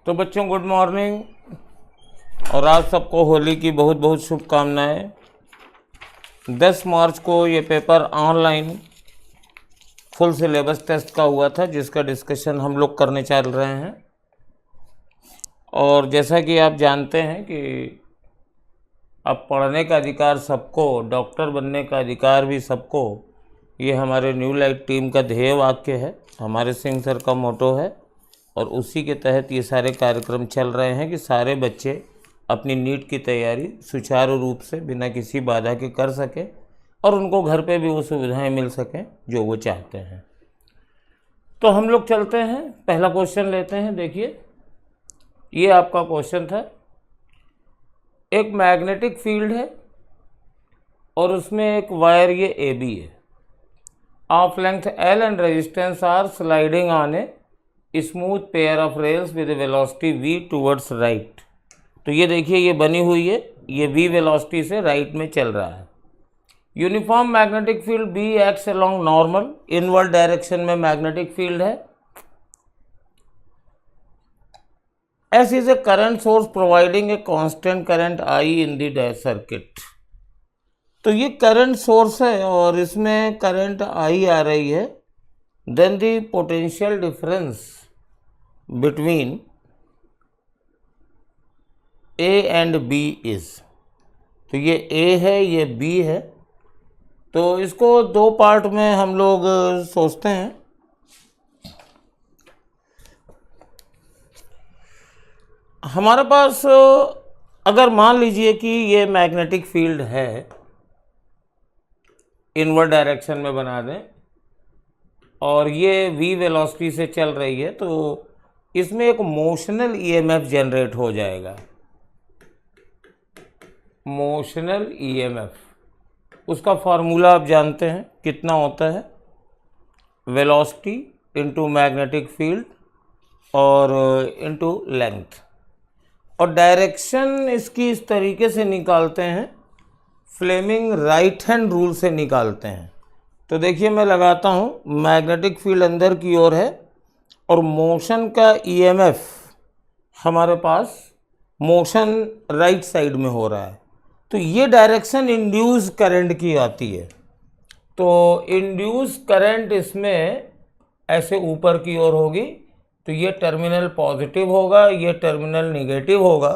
तो बच्चों good morning, और आज सबको होली की बहुत बहुत शुभकामनाएं। 10 मार्च को ये paper online full syllabus test का हुआ था, जिसका डिस्कशन हम लोग करने चल रहे हैं। और जैसा कि आप जानते हैं कि अब पढ़ने का अधिकार सबको, डॉक्टर बनने का अधिकार भी सबको, ये हमारे न्यू लाइट टीम का ध्येय वाक्य है, हमारे सिंह सर का मोटो है। और उसी के तहत ये सारे कार्यक्रम चल रहे हैं कि सारे बच्चे अपनी नीट की तैयारी सुचारू रूप से बिना किसी बाधा के कर सकें और उनको घर पे भी वो सुविधाएं मिल सकें जो वो चाहते हैं। तो हम लोग चलते हैं, पहला क्वेश्चन लेते हैं। देखिए, ये आपका क्वेश्चन था। एक मैग्नेटिक फील्ड है और उसमें एक वायर ये ए बी है, of length L and resistance R sliding on a smooth pair of rails with velocity v towards right. तो ये देखिए, ये बनी हुई है, ये v वेलोसिटी से राइट में चल रहा है। Uniform magnetic field b acts along normal, inward direction में मैग्नेटिक फील्ड है। S is a current source providing a constant current I in the circuit. तो ये करंट सोर्स है और इसमें करंट I आ रही है। Then the potential difference between A and B is, तो ये A है, ये B है। तो इसको दो पार्ट में हम लोग सोचते हैं। हमारे पास अगर मान लीजिए कि ये मैग्नेटिक फील्ड है, इनवर्ड डायरेक्शन में बना दें, और ये v वेलोसिटी से चल रही है, तो इसमें एक मोशनल ईएमएफ जनरेट हो जाएगा। मोशनल ईएमएफ, उसका फार्मूला आप जानते हैं कितना होता है, वेलोसिटी इनटू मैग्नेटिक फील्ड और इनटू लेंथ। और डायरेक्शन इसकी इस तरीके से निकालते हैं, फ्लेमिंग राइट हैंड रूल से निकालते हैं। तो देखिए, मैं लगाता हूँ, मैग्नेटिक फील्ड अंदर की ओर है और मोशन का ईएमएफ हमारे पास मोशन राइट साइड में हो रहा है। तो ये डायरेक्शन इंड्यूस करंट की आती है। तो इंड्यूस करंट इसमें ऐसे ऊपर की ओर होगी, तो ये टर्मिनल पॉजिटिव होगा, ये टर्मिनल नेगेटिव होगा।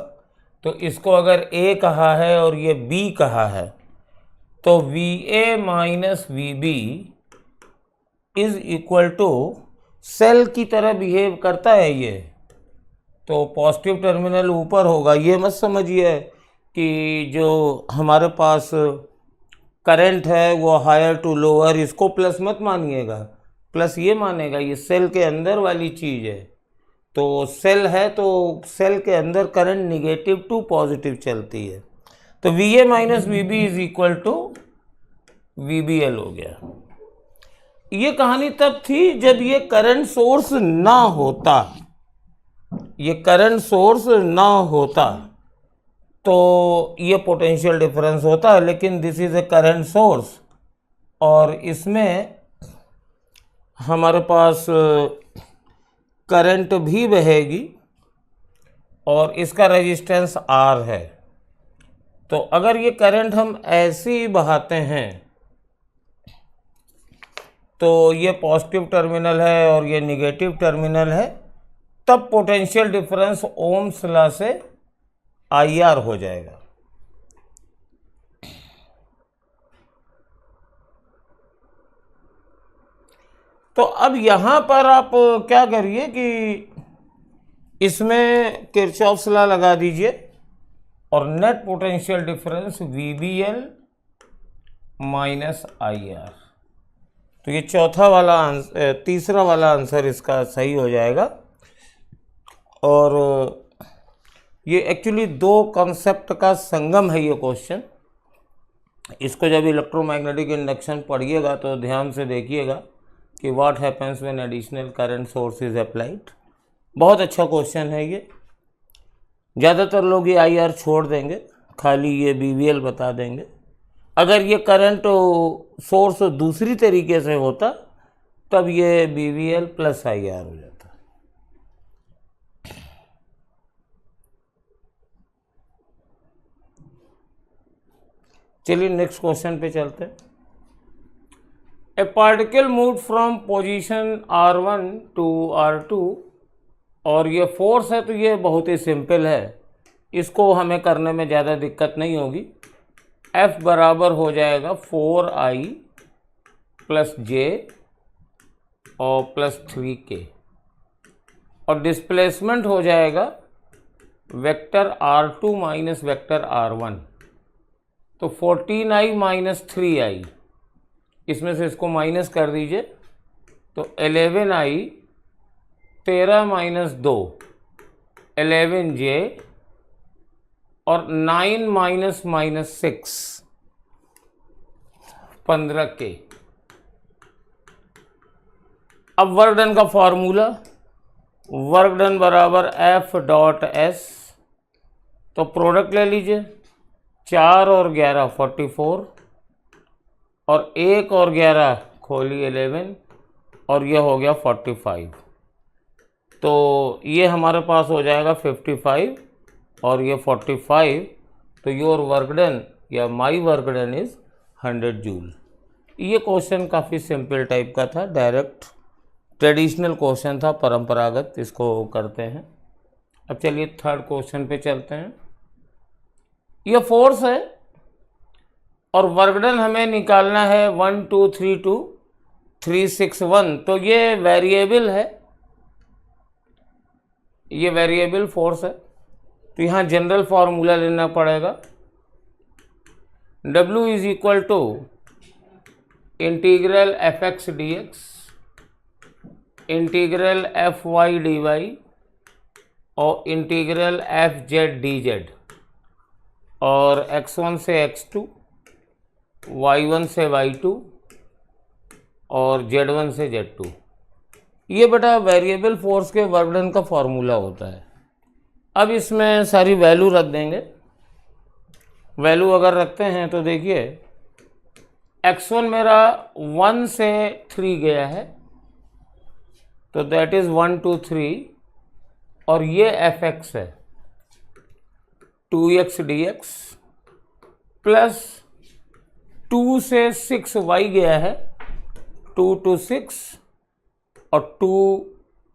तो इसको अगर A कहा है और ये B कहा है, तो VA minus VB is equal to cell की तरह बिहेव करता है ये। तो पॉजिटिव टर्मिनल ऊपर होगा। ये मत समझिए कि जो हमारे पास करंट है वो हायर टू लोअर, इसको प्लस मत मानिएगा, प्लस ये मानेगा ये सेल के अंदर वाली चीज़ है। तो सेल है तो सेल के अंदर करंट निगेटिव टू पॉजिटिव चलती है। तो VA minus VB is equal to VBL हो गया। ये कहानी तब थी जब ये करंट सोर्स ना होता, ये करंट सोर्स ना होता तो ये पोटेंशियल डिफरेंस होता है। लेकिन this is a current source और इसमें हमारे पास करंट भी बहेगी और इसका रेजिस्टेंस R है। तो अगर ये करंट हम ऐसे ही बहाते हैं तो ये पॉजिटिव टर्मिनल है और ये नेगेटिव टर्मिनल है, तब पोटेंशियल डिफरेंस ओम्स लॉ से IR हो जाएगा। तो अब यहाँ पर आप क्या करिए कि इसमें किरचॉफ्स लॉ लगा दीजिए और net potential difference VBL minus IR। तो ये तीसरा वाला आंसर इसका सही हो जाएगा। और ये एक्चुअली दो कॉन्सेप्ट का संगम है ये क्वेश्चन। इसको जब इलेक्ट्रोमैग्नेटिक इंडक्शन पढ़िएगा तो ध्यान से देखिएगा कि what happens when additional current source is applied. बहुत अच्छा क्वेश्चन है ये। ज़्यादातर लोग ये IR छोड़ देंगे, खाली ये BBL बता देंगे। अगर ये करंट सोर्स दूसरी तरीके से होता तब ये BBL प्लस IR हो जाता। चलिए नेक्स्ट क्वेश्चन पे चलते हैं। A particle move from position R1 to R2, और ये फोर्स है तो ये बहुत ही सिंपल है, इसको हमें करने में ज़्यादा दिक्कत नहीं होगी। F बराबर हो जाएगा 4I प्लस J और प्लस 3K, और डिस्प्लेसमेंट हो जाएगा vector R2 minus vector R1, तो 14I माइनस 3I, इसमें से इसको माइनस कर दीजिए तो 11I, 13 माइनस 2 11J, और 9 माइनस माइनस 6 15K। अब वर्क डन का फॉर्मूला, वर्क डन बराबर F डॉट S, तो प्रोडक्ट ले लीजिए, 4 और 11 44, और 1 और 11 खोली 11, और यह हो गया 45, तो ये हमारे पास हो जाएगा 55 और ये 45, तो योर वर्क डन या my work done is 100 joule. ये क्वेश्चन काफ़ी सिंपल टाइप का था, डायरेक्ट ट्रेडिशनल क्वेश्चन था, परंपरागत, इसको करते हैं। अब चलिए थर्ड क्वेश्चन पे चलते हैं। ये फोर्स है और वर्क डन हमें निकालना है 1232 361, तो ये वेरिएबल है, ये वेरिएबल फोर्स है, तो यहाँ जनरल फार्मूला लेना पड़ेगा। W is equal to integral fx dx, integral fy dy, और इंटीग्रल fz dz, और x1 से x2, y1 से y2, और z1 से z2। ये बेटा वेरिएबल फोर्स के वर्क डन का फॉर्मूला होता है। अब इसमें सारी वैल्यू रख देंगे। वैल्यू अगर रखते हैं तो देखिए x1 मेरा 1 से 3 गया है, तो दैट इज 1 2 3, और ये fx है 2x dx, प्लस 2 से 6y गया है 2 to 6, और 2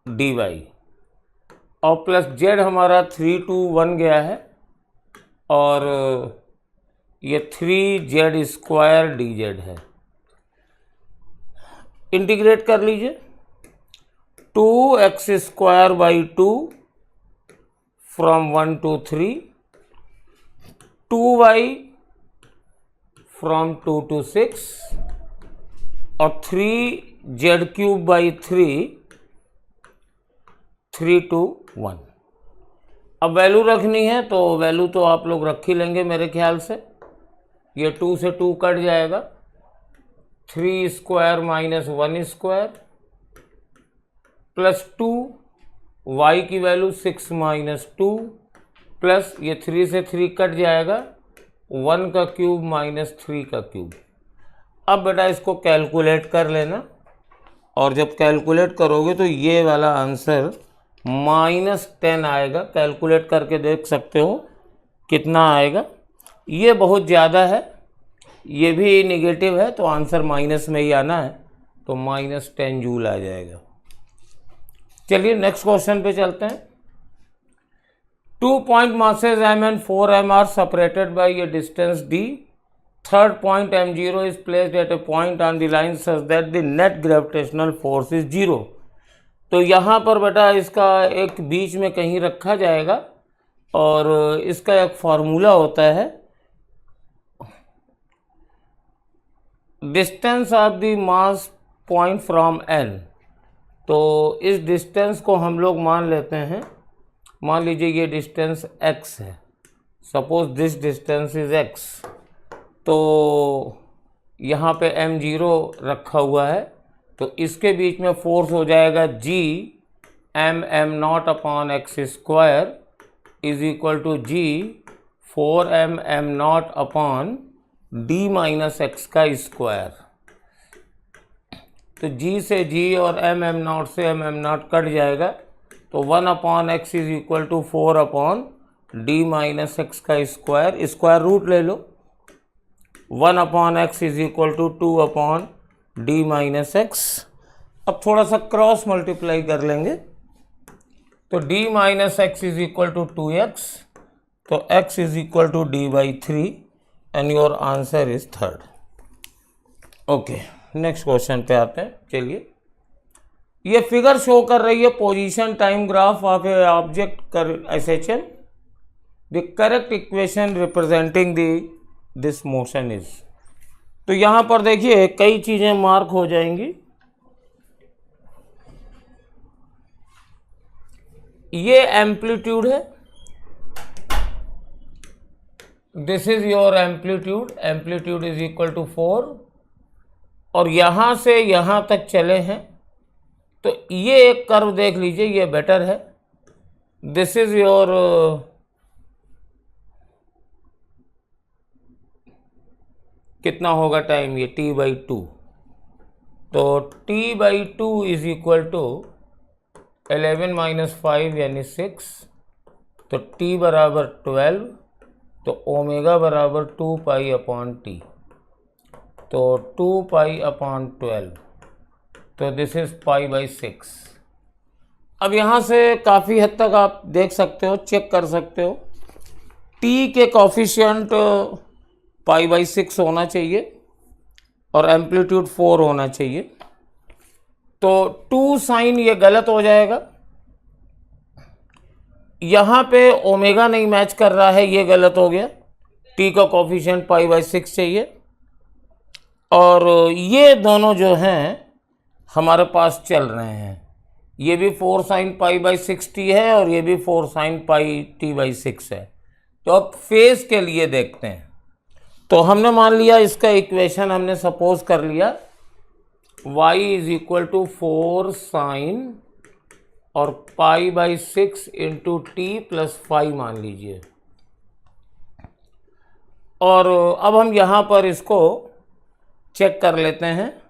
dy, और प्लस z हमारा 3 to 1 गया है, और ये 3z स्क्वायर dz है। इंटीग्रेट कर लीजिए, 2x square by 2 from 1 to 3, 2y from 2 to 6, और 3z क्यूब बाई 3 to 1। अब वैल्यू रखनी है तो वैल्यू तो आप लोग रख ही लेंगे मेरे ख्याल से। ये 2 से 2 कट जाएगा, 3 square minus 1 square, plus 2, y की वैल्यू 6 माइनस 2, प्लस ये 3 से 3 कट जाएगा, 1 का क्यूब माइनस 3 का क्यूब। अब बेटा इसको कैलकुलेट कर लेना, और जब कैलकुलेट करोगे तो ये वाला आंसर -10 आएगा। कैलकुलेट करके देख सकते हो कितना आएगा। ये बहुत ज़्यादा है, ये भी निगेटिव है, तो आंसर माइनस में ही आना है, तो -10 जूल आ जाएगा। चलिए नेक्स्ट क्वेश्चन पे चलते हैं। 2 point masses m and 4m are separated by a distance d. Third point m0 is placed at a point on the line such that the net gravitational force is 0. तो यहाँ पर बेटा इसका एक बीच में कहीं रखा जाएगा, और इसका एक फॉर्मूला होता है, distance of the mass point from n। तो इस डिस्टेंस को हम लोग मान लेते हैं, मान लीजिए ये डिस्टेंस x है, suppose this distance is x, तो यहाँ पे m0 रखा हुआ है, तो इसके बीच में फोर्स हो जाएगा g m0 upon x square is equal to g 4m m0 upon d minus x का स्क्वायर। तो g से g और m0 से m0 कट जाएगा, तो 1 upon x is equal to 4 upon d minus x का स्क्वायर। स्क्वायर रूट ले लो, 1/x is equal to 2/d-x। अब थोड़ा सा क्रॉस मल्टीप्लाई कर लेंगे तो d-x is equal to 2x, तो x is equal to d/3 and your answer is 3rd। Okay, next question पे आते हैं। चलिए, ये फिगर शो कर रही है position time graph of A object SHM। The correct equation representing this motion is. तो यहां पर देखिए कई चीजें मार्क हो जाएंगी। ये एम्पलीट्यूड है, this is your amplitude, amplitude is equal to 4, और यहां से यहां तक चले हैं तो ये एक कर्व देख लीजिए, ये बेटर है। दिस इज योर कितना होगा टाइम, ये t/2, तो t/2 इज इक्वल टू 11 - 5 यानी 6, तो t बराबर 12, तो ओमेगा बराबर 2π/t, तो 2π/12, तो दिस इज π/6। अब यहाँ से काफ़ी हद तक आप देख सकते हो, चेक कर सकते हो, t के कॉफिशिएंट π/6 होना चाहिए और एम्पलीट्यूड 4 होना चाहिए। तो 2 साइन ये गलत हो जाएगा, यहाँ पे ओमेगा नहीं मैच कर रहा है, ये गलत हो गया। t का कॉफिशिएंट π/6 चाहिए, और ये दोनों जो हैं हमारे पास चल रहे हैं, ये भी 4 sin π/6t है और ये भी 4 sin πt/6 है। तो अब फेज के लिए देखते हैं। तो हमने मान लिया इसका इक्वेशन हमने सपोज कर लिया y is equal to 4 sin और π/6 इंटू टी प्लस 5 मान लीजिए। और अब हम यहाँ पर इसको चेक कर लेते हैं।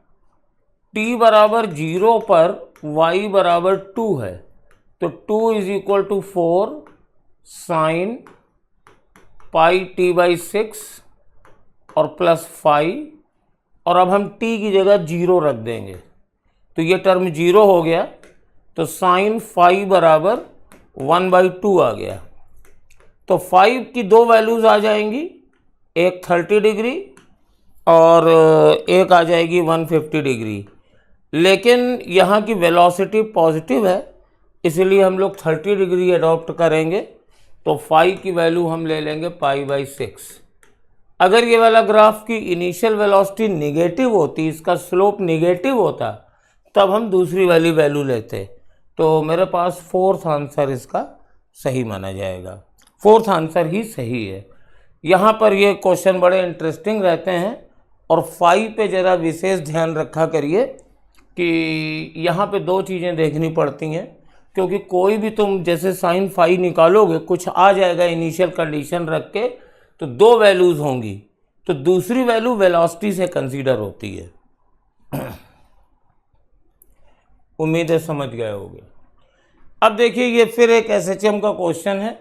t बराबर 0 पर y बराबर 2 है, तो 2 is equal to 4 sin πt/6 और प्लस 5, और अब हम t की जगह 0 रख देंगे तो ये टर्म 0 हो गया, तो sin 5 बराबर 1/2 आ गया। तो 5 की दो वैल्यूज़ आ जाएंगी, एक 30 डिग्री और एक आ जाएगी 150 डिग्री। लेकिन यहाँ की वेलोसिटी पॉजिटिव है, इसलिए हम लोग 30 डिग्री अडॉप्ट करेंगे, तो 5 की वैल्यू हम ले लेंगे π/6। अगर ये वाला ग्राफ की इनिशियल वेलोसिटी निगेटिव होती, इसका स्लोप निगेटिव होता, तब हम दूसरी वाली वैल्यू लेते। तो मेरे पास 4th आंसर इसका सही माना जाएगा, 4th आंसर ही सही है। यहाँ पर ये क्वेश्चन बड़े इंटरेस्टिंग रहते हैं, और 5 पे ज़रा विशेष ध्यान रखा करिए कि यहाँ पे दो चीज़ें देखनी पड़ती हैं, क्योंकि कोई भी तुम जैसे sin 5 निकालोगे, कुछ आ जाएगा इनिशियल कंडीशन रख के, तो दो वैल्यूज़ होंगी, तो दूसरी वैल्यू वेलोसिटी से कंसीडर होती है। उम्मीद है समझ गए होंगे। अब देखिए ये फिर एक SHM का क्वेश्चन है।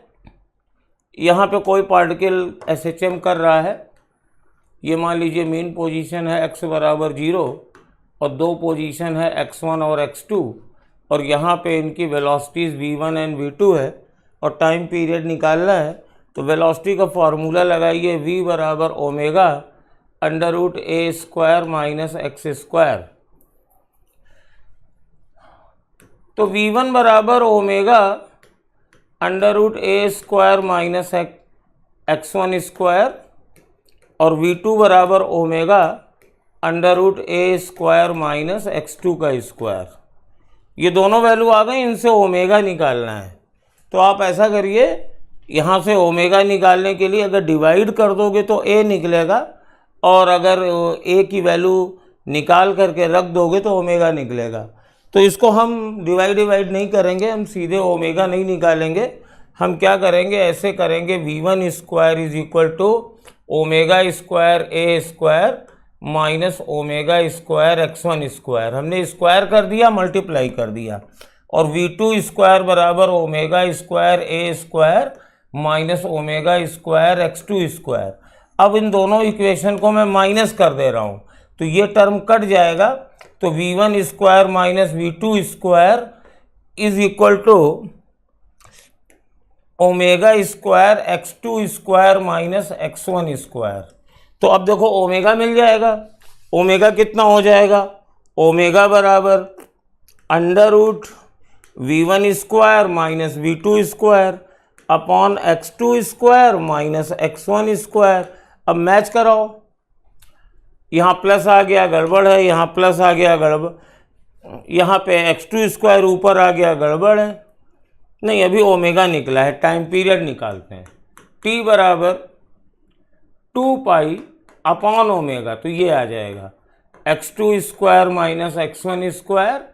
यहाँ पे कोई पार्टिकल SHM कर रहा है, ये मान लीजिए मीन पोजीशन है x बराबर 0 और दो पोजीशन है x1 और x2, और यहाँ पे इनकी वेलोसिटीज़ v1 एंड v2 है और टाइम पीरियड निकालना है। तो वेलोसिटी का फार्मूला लगाइए, v बराबर ओमेगा √a² माइनस x²। तो v1 बराबर ओमेगा √a² माइनस x1² और v2 बराबर ओमेगा √a² माइनस x2²। ये दोनों वैल्यू आ गई, इनसे ओमेगा निकालना है। तो आप ऐसा करिए, यहाँ से ओमेगा निकालने के लिए अगर डिवाइड कर दोगे तो a निकलेगा, और अगर a की वैल्यू निकाल करके रख दोगे तो ओमेगा निकलेगा। तो इसको हम डिवाइड नहीं करेंगे, हम सीधे ओमेगा नहीं निकालेंगे। हम क्या करेंगे, ऐसे करेंगे, v1² is equal to omega a² minus omega x1²। हमने स्क्वायर कर दिया, मल्टीप्लाई कर दिया, और v2² बराबर ओमेगा² a² माइनस ओमेगा² x2²। अब इन दोनों इक्वेशन को मैं माइनस कर दे रहा हूँ, तो ये टर्म कट जाएगा, तो v1 square minus v2 square is equal to omega square x2 square minus x1 square. तो अब देखो ओमेगा मिल जाएगा, ओमेगा कितना हो जाएगा, ओमेगा बराबर under root v1 square minus v2 square upon x2 square minus x1 square. अब match कराओ, यहाँ प्लस आ गया गड़बड़ है, यहाँ प्लस आ गया गड़बड़, यहाँ पे x2 स्क्वायर ऊपर आ गया गड़बड़ है, नहीं अभी ओमेगा निकला है, टाइम पीरियड निकालते हैं, t बराबर 2 पाई अपॉन ओमेगा, तो ये आ जाएगा x2 square minus x1 square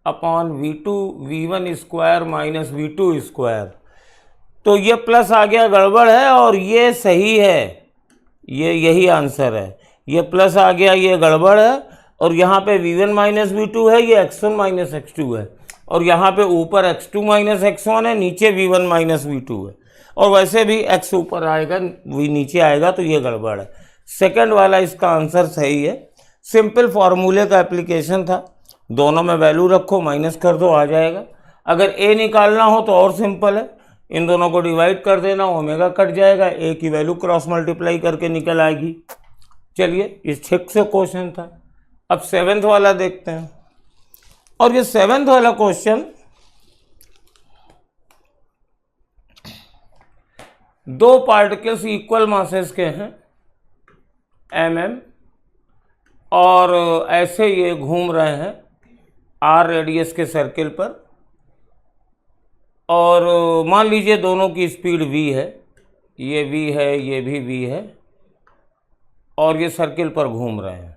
upon v1 square minus v2 square. तो ये प्लस आ गया गड़बड़ है और ये सही है, ये यही आंसर है, ये प्लस आ गया ये गड़बड़ है, और यहाँ पे v1 माइनस v2 है, ये x1 माइनस x2 है, और यहाँ पे ऊपर x2 माइनस x1 है, नीचे v1 माइनस v2 है, और वैसे भी x ऊपर आएगा v नीचे आएगा, तो ये गड़बड़ है। सेकंड वाला इसका आंसर सही है। सिंपल फार्मूले का एप्लीकेशन था, दोनों में वैल्यू रखो माइनस कर दो आ जाएगा। अगर a निकालना हो तो और सिंपल है, इन दोनों को डिवाइड कर देना, ओमेगा कट जाएगा, a की वैल्यू क्रॉस मल्टीप्लाई करके निकल आएगी। चलिए इस 6 से क्वेश्चन था। अब 7th वाला देखते हैं, और ये 7th वाला क्वेश्चन दो पार्टिकल्स इक्वल मासेस के हैं mm, और ऐसे ये घूम रहे हैं r रेडियस के सर्किल पर, और मान लीजिए दोनों की स्पीड v है, ये v है ये भी v है, और ये सर्किल पर घूम रहे हैं।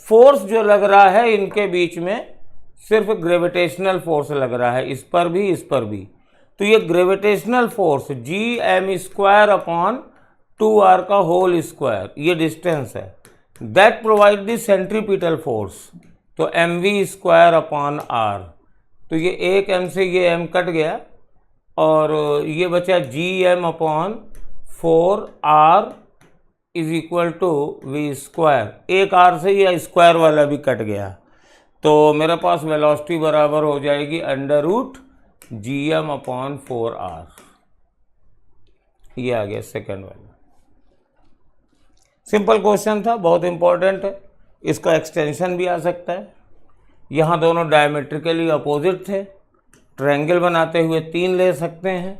फोर्स जो लग रहा है इनके बीच में सिर्फ ग्रेविटेशनल फोर्स लग रहा है, इस पर भी इस पर भी, तो ये gravitational force gm square upon 2r का होल स्क्वायर, ये डिस्टेंस है, that provide the centripetal force, तो mv स्क्वायर अपॉन r, तो ये एक m से ये m कट गया और ये बचा gm upon 4r is equal to v square, एक r से ये स्क्वायर वाला भी कट गया, तो मेरे पास वेलोसिटी बराबर हो जाएगी under root gm upon 4r। ये आ गया सेकेंड वाला। सिंपल क्वेश्चन था, बहुत इंपॉर्टेंट है, इसका एक्सटेंशन भी आ सकता है। यहाँ दोनों डायमेट्रिकली अपोजिट थे, ट्रायंगल बनाते हुए 3 ले सकते हैं,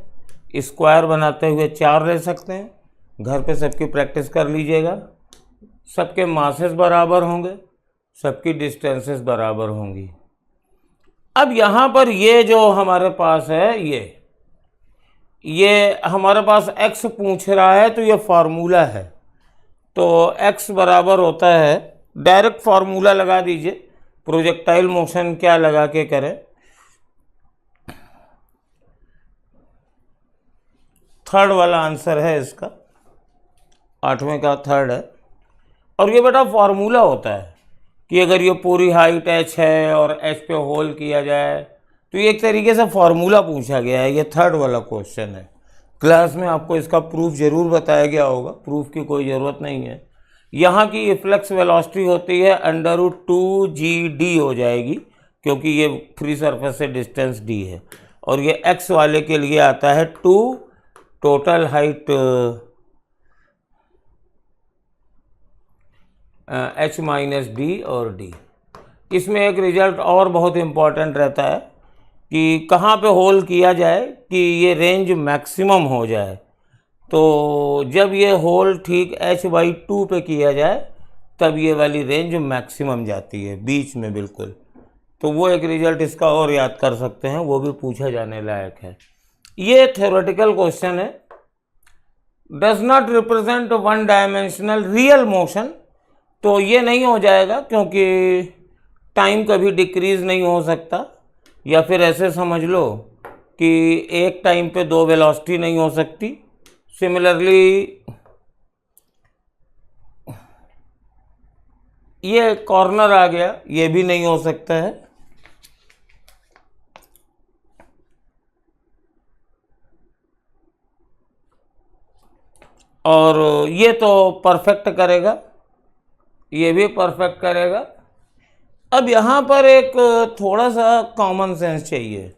स्क्वायर बनाते हुए 4 ले सकते हैं। घर पे सबकी प्रैक्टिस कर लीजिएगा, सबके मासेस बराबर होंगे, सबकी डिस्टेंसेस बराबर होंगी। अब यहाँ पर ये जो हमारे पास है, ये हमारे पास x पूछ रहा है, तो ये फार्मूला है, तो x बराबर होता है, डायरेक्ट फार्मूला लगा दीजिए, प्रोजेक्टाइल मोशन क्या लगा के करें, थर्ड वाला आंसर है इसका, 8वें का थर्ड है। और ये बेटा फार्मूला होता है कि अगर ये पूरी हाइट h है और h पे होल किया जाए, तो ये एक तरीके से फार्मूला पूछा गया है, ये थर्ड वाला क्वेश्चन है। क्लास में आपको इसका प्रूफ जरूर बताया गया होगा, प्रूफ की कोई ज़रूरत नहीं है। यहाँ की इफ्लक्स वेलोसिटी होती है अंडर रूट 2gd हो जाएगी, क्योंकि ये फ्री सरफेस से डिस्टेंस d है, और ये x वाले के लिए आता है 2 total height h minus D और d। इसमें एक रिजल्ट और बहुत इम्पॉर्टेंट रहता है कि कहाँ पे होल किया जाए कि ये रेंज मैक्सिमम हो जाए, तो जब ये होल ठीक h/2 पे किया जाए तब ये वाली रेंज मैक्सिमम जाती है, बीच में बिल्कुल। तो वो एक रिजल्ट इसका और याद कर सकते हैं, वो भी पूछा जाने लायक है। ये थ्योरेटिकल क्वेश्चन है, does not represent one dimensional real motion, तो ये नहीं हो जाएगा क्योंकि टाइम कभी डिक्रीज नहीं हो सकता, या फिर ऐसे समझ लो कि एक टाइम पे 2 वेलोसिटी नहीं हो सकती। सिमिलरली ये कॉर्नर आ गया, ये भी नहीं हो सकता है। और ये तो परफेक्ट करेगा, ये भी परफेक्ट करेगा। अब यहाँ पर एक थोड़ा सा कॉमन सेंस चाहिए।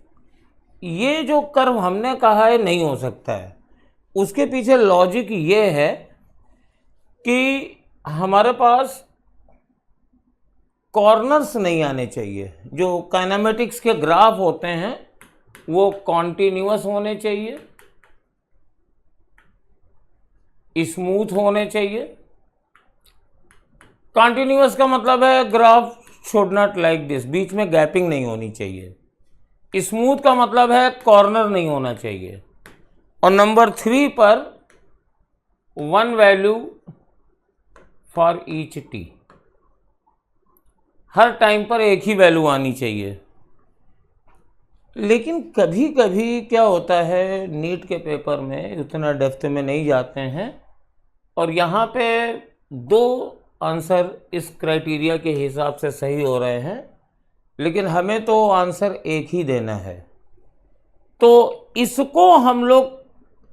ये जो कर्व हमने कहा है नहीं हो सकता है, उसके पीछे लॉजिक ये है कि हमारे पास कॉर्नर्स नहीं आने चाहिए। जो काइनेमेटिक्स के ग्राफ होते हैं वो कॉन्टिन्यूअस होने चाहिए, स्मूथ होने चाहिए। कॉन्टिन्यूअस का मतलब है graph should not like this, बीच में गैपिंग नहीं होनी चाहिए। स्मूथ का मतलब है कॉर्नर नहीं होना चाहिए। और नंबर 3 पर 1 value for each T, her time पर एक ही वैल्यू आनी चाहिए। लेकिन कभी कभी क्या होता है, नीट के पेपर में उतना डेप्थ में नहीं जाते हैं और यहाँ पे 2 आंसर इस क्राइटेरिया के हिसाब से सही हो रहे हैं, लेकिन हमें तो आंसर एक ही देना है। तो इसको हम लोग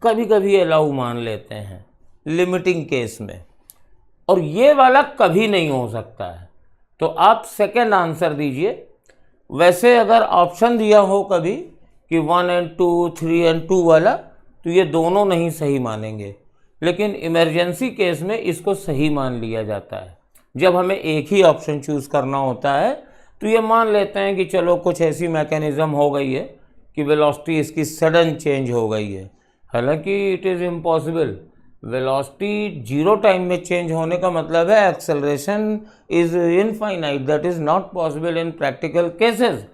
कभी कभी अलाउ मान लेते हैं लिमिटिंग केस में, और ये वाला कभी नहीं हो सकता है। तो आप सेकंड आंसर दीजिए। वैसे अगर ऑप्शन दिया हो कभी कि 1 और 2, 3 और 2 वाला, तो ये दोनों नहीं सही मानेंगे, लेकिन इमरजेंसी केस में इसको सही मान लिया जाता है। जब हमें एक ही ऑप्शन चूज करना होता है तो ये मान लेते हैं कि चलो कुछ ऐसी मैकेनिज्म हो गई है कि वेलोसिटी इसकी सडन चेंज हो गई है। हालांकि it is impossible. Velocity 0 time में चेंज होने का मतलब है acceleration is infinite, that is not possible in practical cases.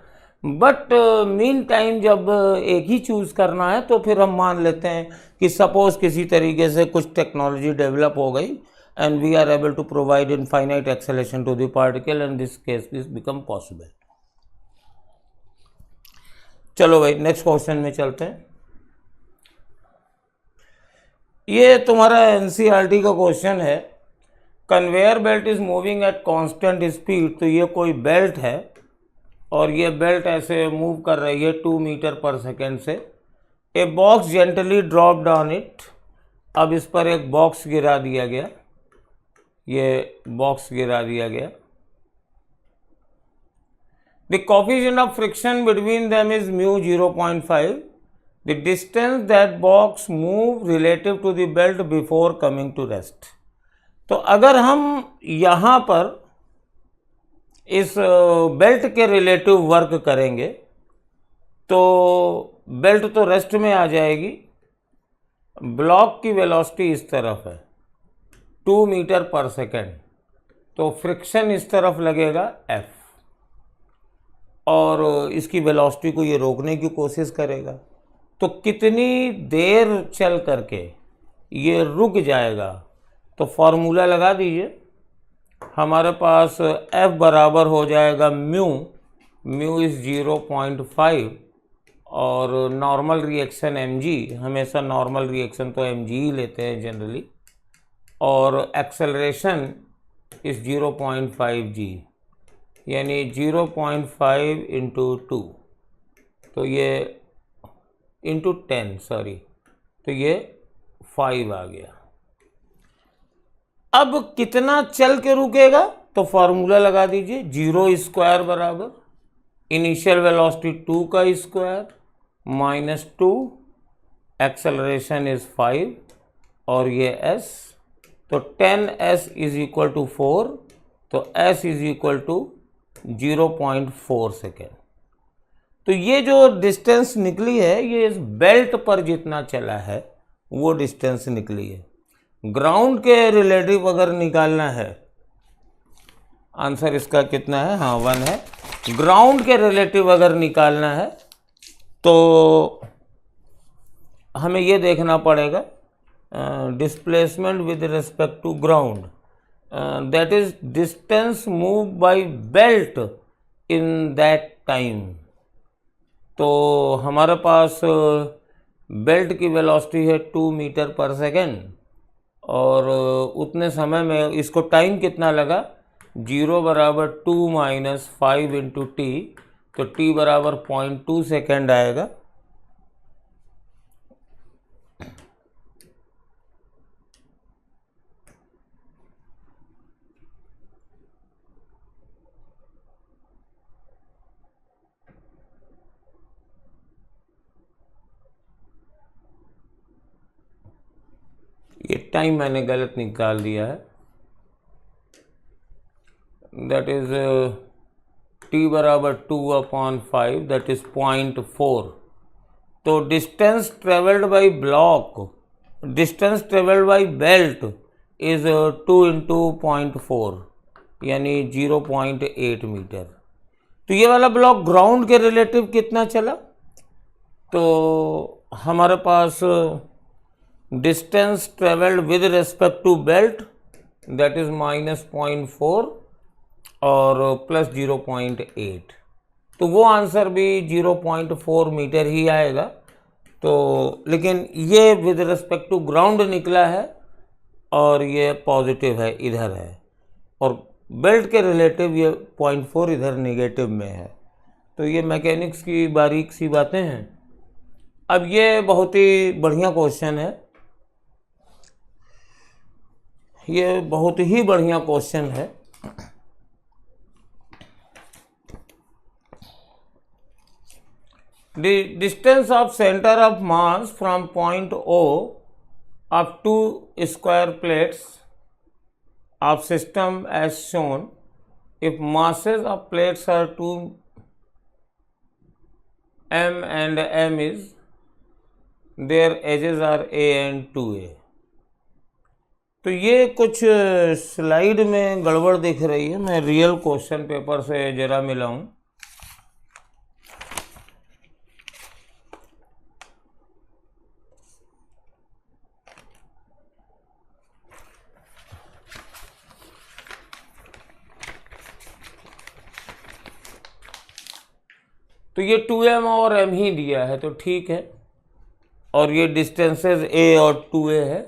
But mean time जब एक ही चूज़ करना है तो फिर हम मान लेते हैं कि सपोज किसी तरीके से कुछ टेक्नोलॉजी डेवलप हो गई and we are able to provide infinite acceleration to the particle and this case is become possible. चलो भाई नेक्स्ट क्वेश्चन में चलते हैं। ये तुम्हारा एनसीईआरटी का क्वेश्चन है। Conveyor belt is moving at constant speed. तो ये कोई बेल्ट है और ये बेल्ट ऐसे मूव कर रही है 2 मीटर पर सेकेंड से। A box gently dropped on it. अब इस पर एक बॉक्स गिरा दिया गया, ये बॉक्स गिरा दिया गया। The coefficient of friction between them is mu 0.5। The distance that box move relative to the belt before coming to rest। तो अगर हम यहाँ पर इस बेल्ट के रिलेटिव वर्क करेंगे तो बेल्ट तो रेस्ट में आ जाएगी। ब्लॉक की वेलोसिटी इस तरफ है 2 मीटर पर सेकेंड, तो फ्रिक्शन इस तरफ लगेगा F, और इसकी वेलोसिटी को ये रोकने की कोशिश करेगा। तो कितनी देर चल करके ये रुक जाएगा, तो फॉर्मूला लगा दीजिए। हमारे पास F बराबर हो जाएगा म्यू इज़ 0.5 और नॉर्मल रिएक्शन mg, हमेशा नॉर्मल रिएक्शन तो mg ही लेते हैं जनरली, और एक्सेलरेशन इज़ 0.5 g, यानी 0.5 इंटू 2, तो ये इंटू 10 सॉरी, तो ये 5 आ गया। अब कितना चल के रुकेगा, तो फॉर्मूला लगा दीजिए। 0 स्क्वायर बराबर इनिशियल वेलोसिटी 2 का स्क्वायर माइनस 2, एक्सेलरेशन इज 5 और ये s, तो 10s इज इक्वल टू 4, तो s is equal to 0.4 second. तो ये जो डिस्टेंस निकली है ये इस बेल्ट पर जितना चला है वो डिस्टेंस निकली है। ग्राउंड के रिलेटिव अगर निकालना है, आंसर इसका कितना है, हाँ 1 है। ग्राउंड के रिलेटिव अगर निकालना है तो हमें ये देखना पड़ेगा displacement with respect to ground, that is distance move by belt in that time. तो हमारे पास बेल्ट की वेलोसिटी है 2 मीटर पर सेकेंड, और उतने समय में इसको टाइम कितना लगा, 0 बराबर 2 माइनस 5 इंटू टी, तो टी बराबर 0.2 सेकेंड आएगा। टाइम मैंने गलत निकाल दिया है, दैट इज t बराबर 2/5, दैट इज 0.4। तो distance travelled by block, distance travelled by belt is 2 × 0.4 यानी 0.8 मीटर। तो ये वाला ब्लॉक ग्राउंड के रिलेटिव कितना चला? तो हमारे पास distance travelled with respect to belt that is -0.4 और प्लस 0.8, तो वो आंसर भी 0.4 मीटर ही आएगा। तो लेकिन ये विद रिस्पेक्ट टू ग्राउंड निकला है और ये पॉजिटिव है, इधर है, और बेल्ट के रिलेटिव ये 0.4 इधर नेगेटिव में है। तो ये मैकेनिक्स की बारीक सी बातें हैं। अब ये बहुत ही बढ़िया क्वेश्चन है, ये बहुत ही बढ़िया क्वेश्चन है। The distance of center of mass from point O of two square plates of system as shown if masses of plates are 2 m and m is their edges are a and 2a। तो ये कुछ slide में गड़बड़ दिख रही है, मैं real question paper से जरा मिलाऊं। तो ये 2m और m ही दिया है तो ठीक है, और ये डिस्टेंसेस a और 2a है।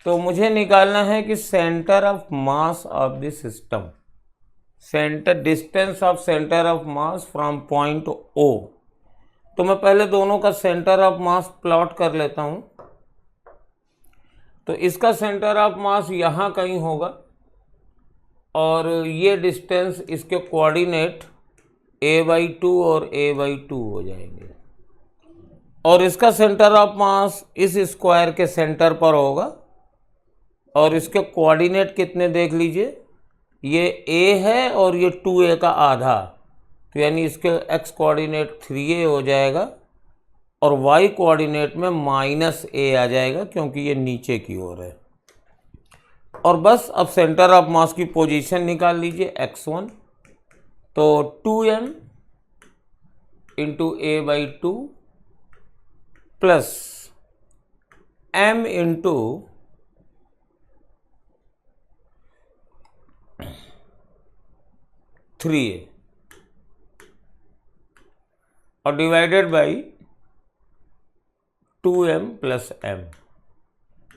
तो मुझे निकालना है कि centre of mass of the system, centre distance of centre of mass from point O। तो मैं पहले दोनों का सेंटर ऑफ मास प्लॉट कर लेता हूं। तो इसका सेंटर ऑफ मास यहाँ कहीं होगा और ये डिस्टेंस इसके कोऑर्डिनेट a/2 और a/2 हो जाएंगे, और इसका सेंटर ऑफ मास इस स्क्वायर के सेंटर पर होगा और इसके कोऑर्डिनेट कितने देख लीजिए, ये a है और ये 2a का आधा, तो यानी इसके x कोऑर्डिनेट 3a हो जाएगा और y कोऑर्डिनेट में -a आ जाएगा क्योंकि ये नीचे की ओर है। और बस अब सेंटर ऑफ मास की पोजीशन निकाल लीजिए x1, तो 2m × a/2 plus m × 3a और डिवाइडेड बाई 2m + m।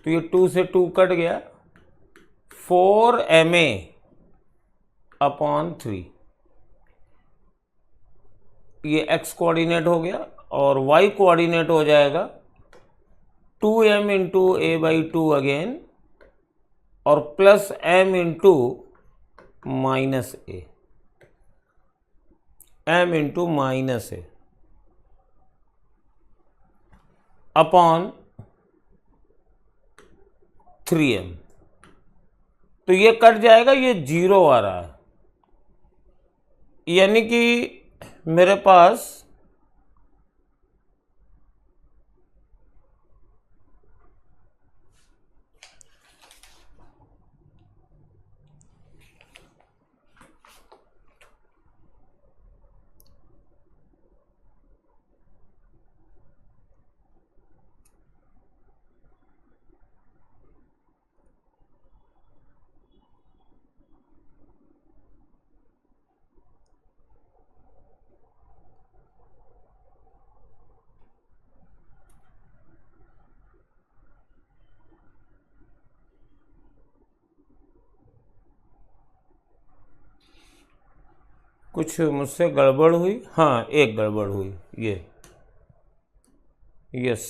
तो ये 2 से 2 कट गया, 4ma/3 ये x कोऑर्डिनेट हो गया और y कोऑर्डिनेट हो जाएगा 2m × a/2 अगेन और plus m × -a, m × -a upon 3m। तो ये कट जाएगा, ये 0 आ रहा है, यानी कि मेरे पास कुछ मुझसे गड़बड़ हुई, हाँ एक गड़बड़ हुई, ये yes,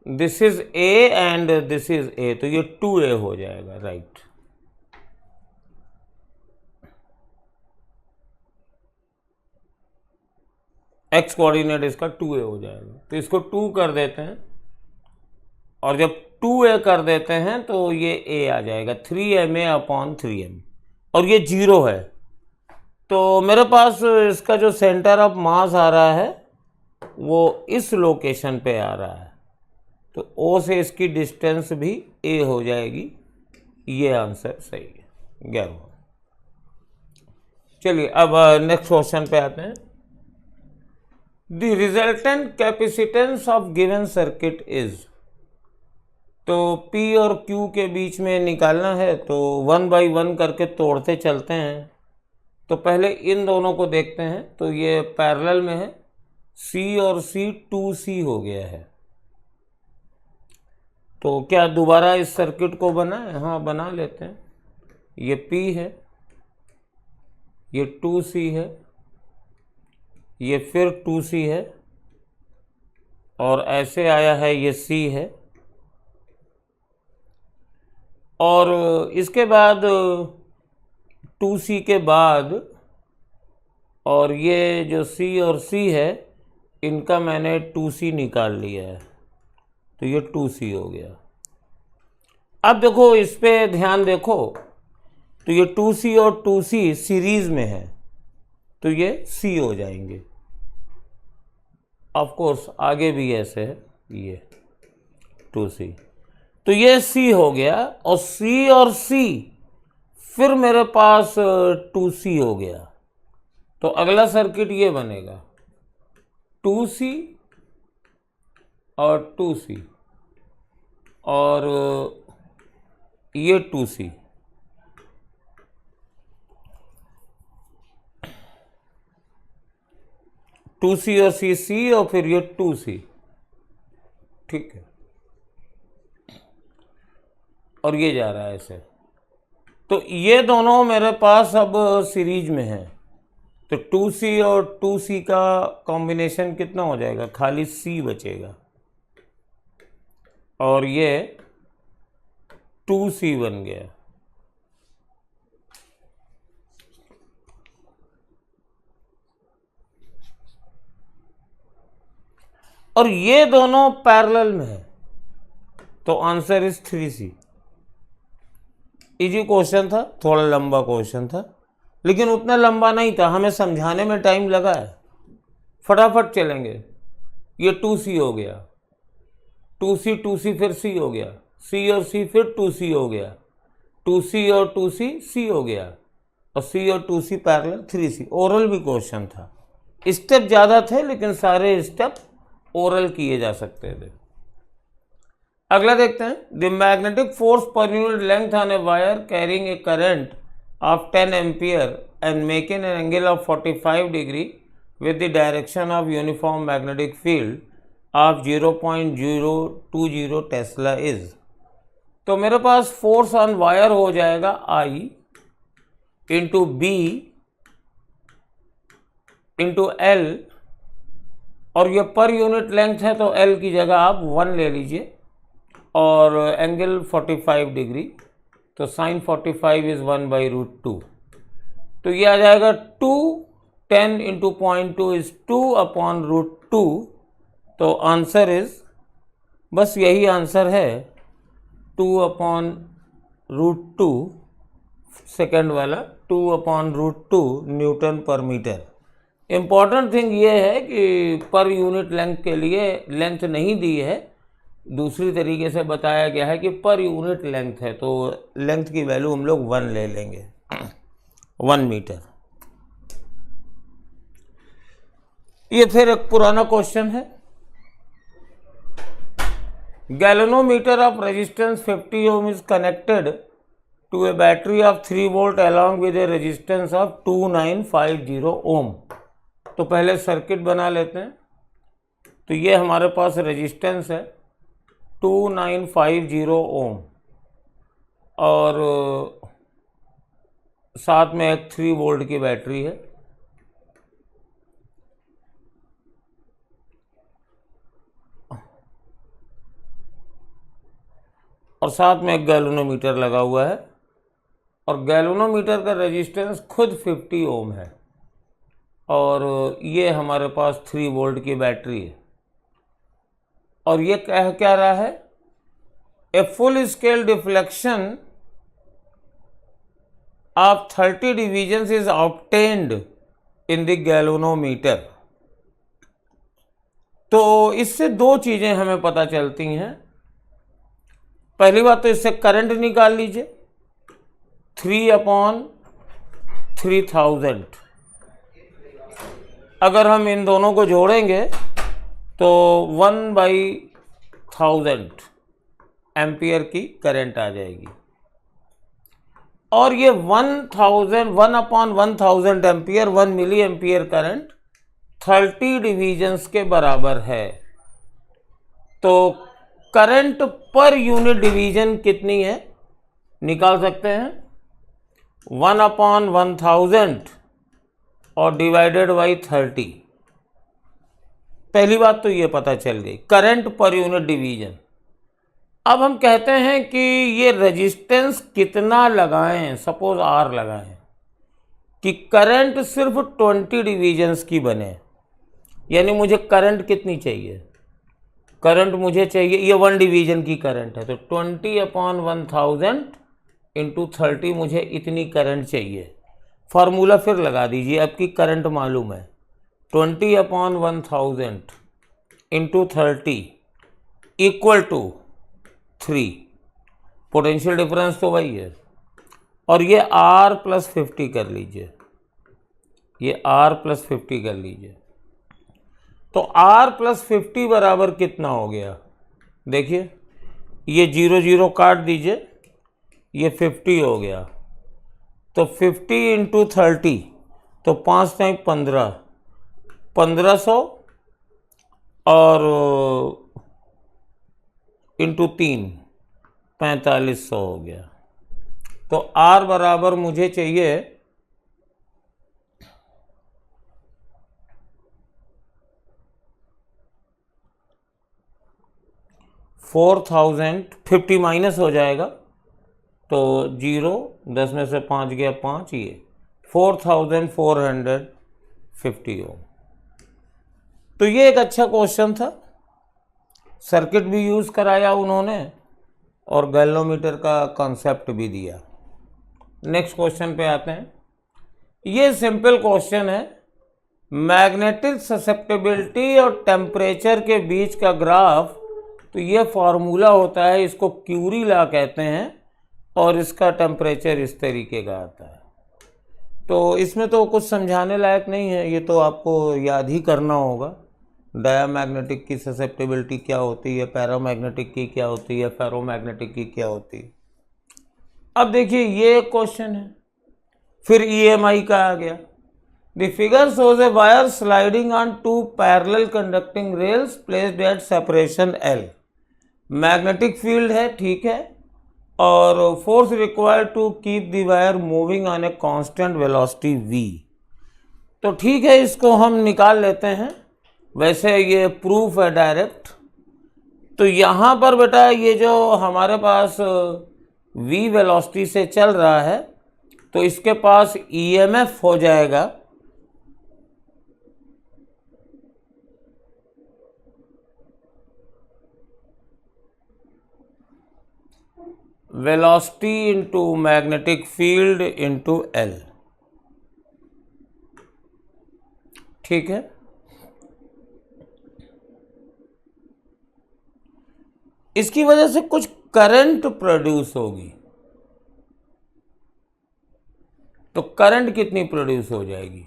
this is a and this is a, तो ये 2a हो जाएगा, राइट। एक्स कोऑर्डिनेट इसका 2a हो जाएगा। तो इसको 2 कर देते हैं, और जब 2a कर देते हैं तो ये a आ जाएगा 3ma/3m, और ये 0 है। तो मेरे पास इसका जो सेंटर ऑफ मास आ रहा है वो इस लोकेशन पे आ रहा है, तो O से इसकी डिस्टेंस भी a हो जाएगी। ये आंसर सही है, 11। चलिए अब नेक्स्ट क्वेश्चन पे आते हैं। The resultant capacitance of given circuit is, तो P और Q के बीच में निकालना है, तो 1 बाई 1 करके तोड़ते चलते हैं। तो पहले इन दोनों को देखते हैं, तो ये पैरेलल में है, C और C 2C हो गया है। तो क्या दोबारा इस सर्किट को बनाएं? हाँ, बना लेते हैं। ये P है, ये 2C है, ये फिर 2C है, और ऐसे आया है, ये C है, और इसके बाद 2C के बाद, और ये जो C और C है इनका मैंने 2C निकाल लिया है, तो ये 2C हो गया। अब देखो इस पे ध्यान देखो, तो ये 2C और 2C सीरीज में है, तो ये C हो जाएंगे। ऑफ कोर्स आगे भी ऐसे है, ये 2C, तो ये C हो गया, और C और C फिर मेरे पास 2C हो गया। तो अगला सर्किट ये बनेगा 2C और 2C, और ये 2C, और C और फिर ये 2C, ठीक है, और ये जा रहा है ऐसे। तो ये दोनों मेरे पास अब सीरीज में है, तो 2C और 2C का कॉम्बिनेशन कितना हो जाएगा? खाली C बचेगा, और ये 2C बन गया। और ये दोनों पैरेलल में है, तो answer is 3C। Easy question था, थोड़ा लंबा क्वेश्चन था, लेकिन उतना लंबा नहीं था, हमें समझाने में टाइम लगा है, फटाफट चलेंगे। ये 2C हो गया, 2C फिर C हो गया, C और C फिर 2C हो गया, 2C और 2C C हो गया, और C और 2C पैरेलल 3C। ओरल भी क्वेश्चन था, स्टेप ज़्यादा थे लेकिन सारे स्टेप ओरल किए जा सकते थे। अगला देखते हैं। The magnetic force per unit length on a wire carrying a current of 10 ampere and making an angle of 45 degree with the direction of uniform magnetic field of 0.020 Tesla is. तो मेरे पास force on wire हो जाएगा I into B into L, और ये per unit length है तो L की जगह आप 1 ले लीजिए, और एंगल 45 डिग्री, तो साइन 45 इज 1/√2। तो ये आ जाएगा 2, 10 इंटू 0.2 इज 2/√2। तो आंसर इज, बस यही आंसर है, 2/√2, सेकेंड वाला 2/√2 न्यूटन पर मीटर। इम्पॉर्टेंट थिंग ये है कि पर यूनिट लेंथ के लिए लेंथ नहीं दी है, दूसरी तरीके से बताया गया है कि पर यूनिट लेंथ है, तो लेंथ की वैल्यू हम लोग 1 ले लेंगे, 1 मीटर। ये फिर एक पुराना क्वेश्चन है। Galvanometer of resistance 50 ohm is connected to a battery of 3 volt along with a resistance of 2950 ohm. तो पहले सर्किट बना लेते हैं। तो ये हमारे पास रेजिस्टेंस है 2950 ओम, और साथ में एक 3 वोल्ट की बैटरी है। और साथ में एक गैल्वेनोमीटर लगा हुआ है, और गैल्वेनोमीटर का रेजिस्टेंस खुद 50 ओम है। और ये हमारे पास 3 वोल्ट की बैटरी है। और ये कह क्या रहा है, a full scale deflection of 30 divisions is obtained in the galvanometer. तो इससे 2 चीजें हमें पता चलती हैं। पहली बात तो इससे करंट निकाल लीजिए, 3/3000। अगर हम इन दोनों को जोड़ेंगे तो 1/1000 एम्पियर की करंट आ जाएगी। और ये 1/1000 ampere, 1 milli ampere current 30 divisions के बराबर है। तो करंट पर यूनिट डिवीजन कितनी है निकाल सकते हैं, 1/1000 और डिवाइडेड बाई 30। पहली बात तो ये पता चल गई, करंट पर यूनिट डिवीजन। अब हम कहते हैं कि ये रेजिस्टेंस कितना लगाएं, सपोज R लगाएं कि करंट सिर्फ 20 डिवीजन्स की बने। यानी मुझे करंट कितनी चाहिए, करंट मुझे चाहिए, ये 1 डिवीजन की करंट है, तो 20/1000 इंटू 30 मुझे इतनी करंट चाहिए। फार्मूला फिर लगा दीजिए, आपकी करंट मालूम है, 20/1000 into 30 equal to 3। Potential difference तो वही है। और ये R+50 कर लीजिए, ये R+50 कर लीजिए। तो R+50 बराबर कितना हो गया, देखिए ये 0 0 काट दीजिए, ये 50 हो गया। तो 50 इंटू 30, तो 5 टाइम 15, 1500 और इंटू 3 4500 हो गया। तो R बराबर मुझे चाहिए 4000, 50 माइनस हो जाएगा तो 0, 10 में से 5 गया 5, ये 4450 ओम। तो ये एक अच्छा क्वेश्चन था, सर्किट भी यूज़ कराया उन्होंने और गैल्वेनोमीटर का कॉन्सेप्ट भी दिया। नेक्स्ट क्वेश्चन पे आते हैं। ये सिंपल क्वेश्चन है, मैग्नेटिक ससेप्टेबिलिटी और टेम्परेचर के बीच का ग्राफ। तो ये फार्मूला होता है, इसको क्यूरी लॉ कहते हैं, और इसका टेम्परेचर इस तरीके का आता है। तो इसमें तो कुछ समझाने लायक नहीं है, ये तो आपको याद ही करना होगा। डायामैग्नेटिक की ससेप्टेबिलिटी क्या होती है, पैरामैग्नेटिक की क्या होती है, फेरोमैग्नेटिक की क्या होती है। अब देखिए ये क्वेश्चन है, फिर EMI का आ गया। The figure shows a wire sliding on 2 parallel conducting rails placed at separation L। Magnetic field है, ठीक है, और force required to keep the wire moving on a constant velocity V। तो ठीक है, इसको हम निकाल लेते हैं, वैसे ये प्रूफ है डायरेक्ट। तो यहाँ पर बेटा ये जो हमारे पास V वेलोसिटी से चल रहा है, तो इसके पास EMF हो जाएगा velocity into magnetic field into L। ठीक है, इसकी वजह से कुछ करंट प्रोड्यूस होगी। तो करंट कितनी प्रोड्यूस हो जाएगी,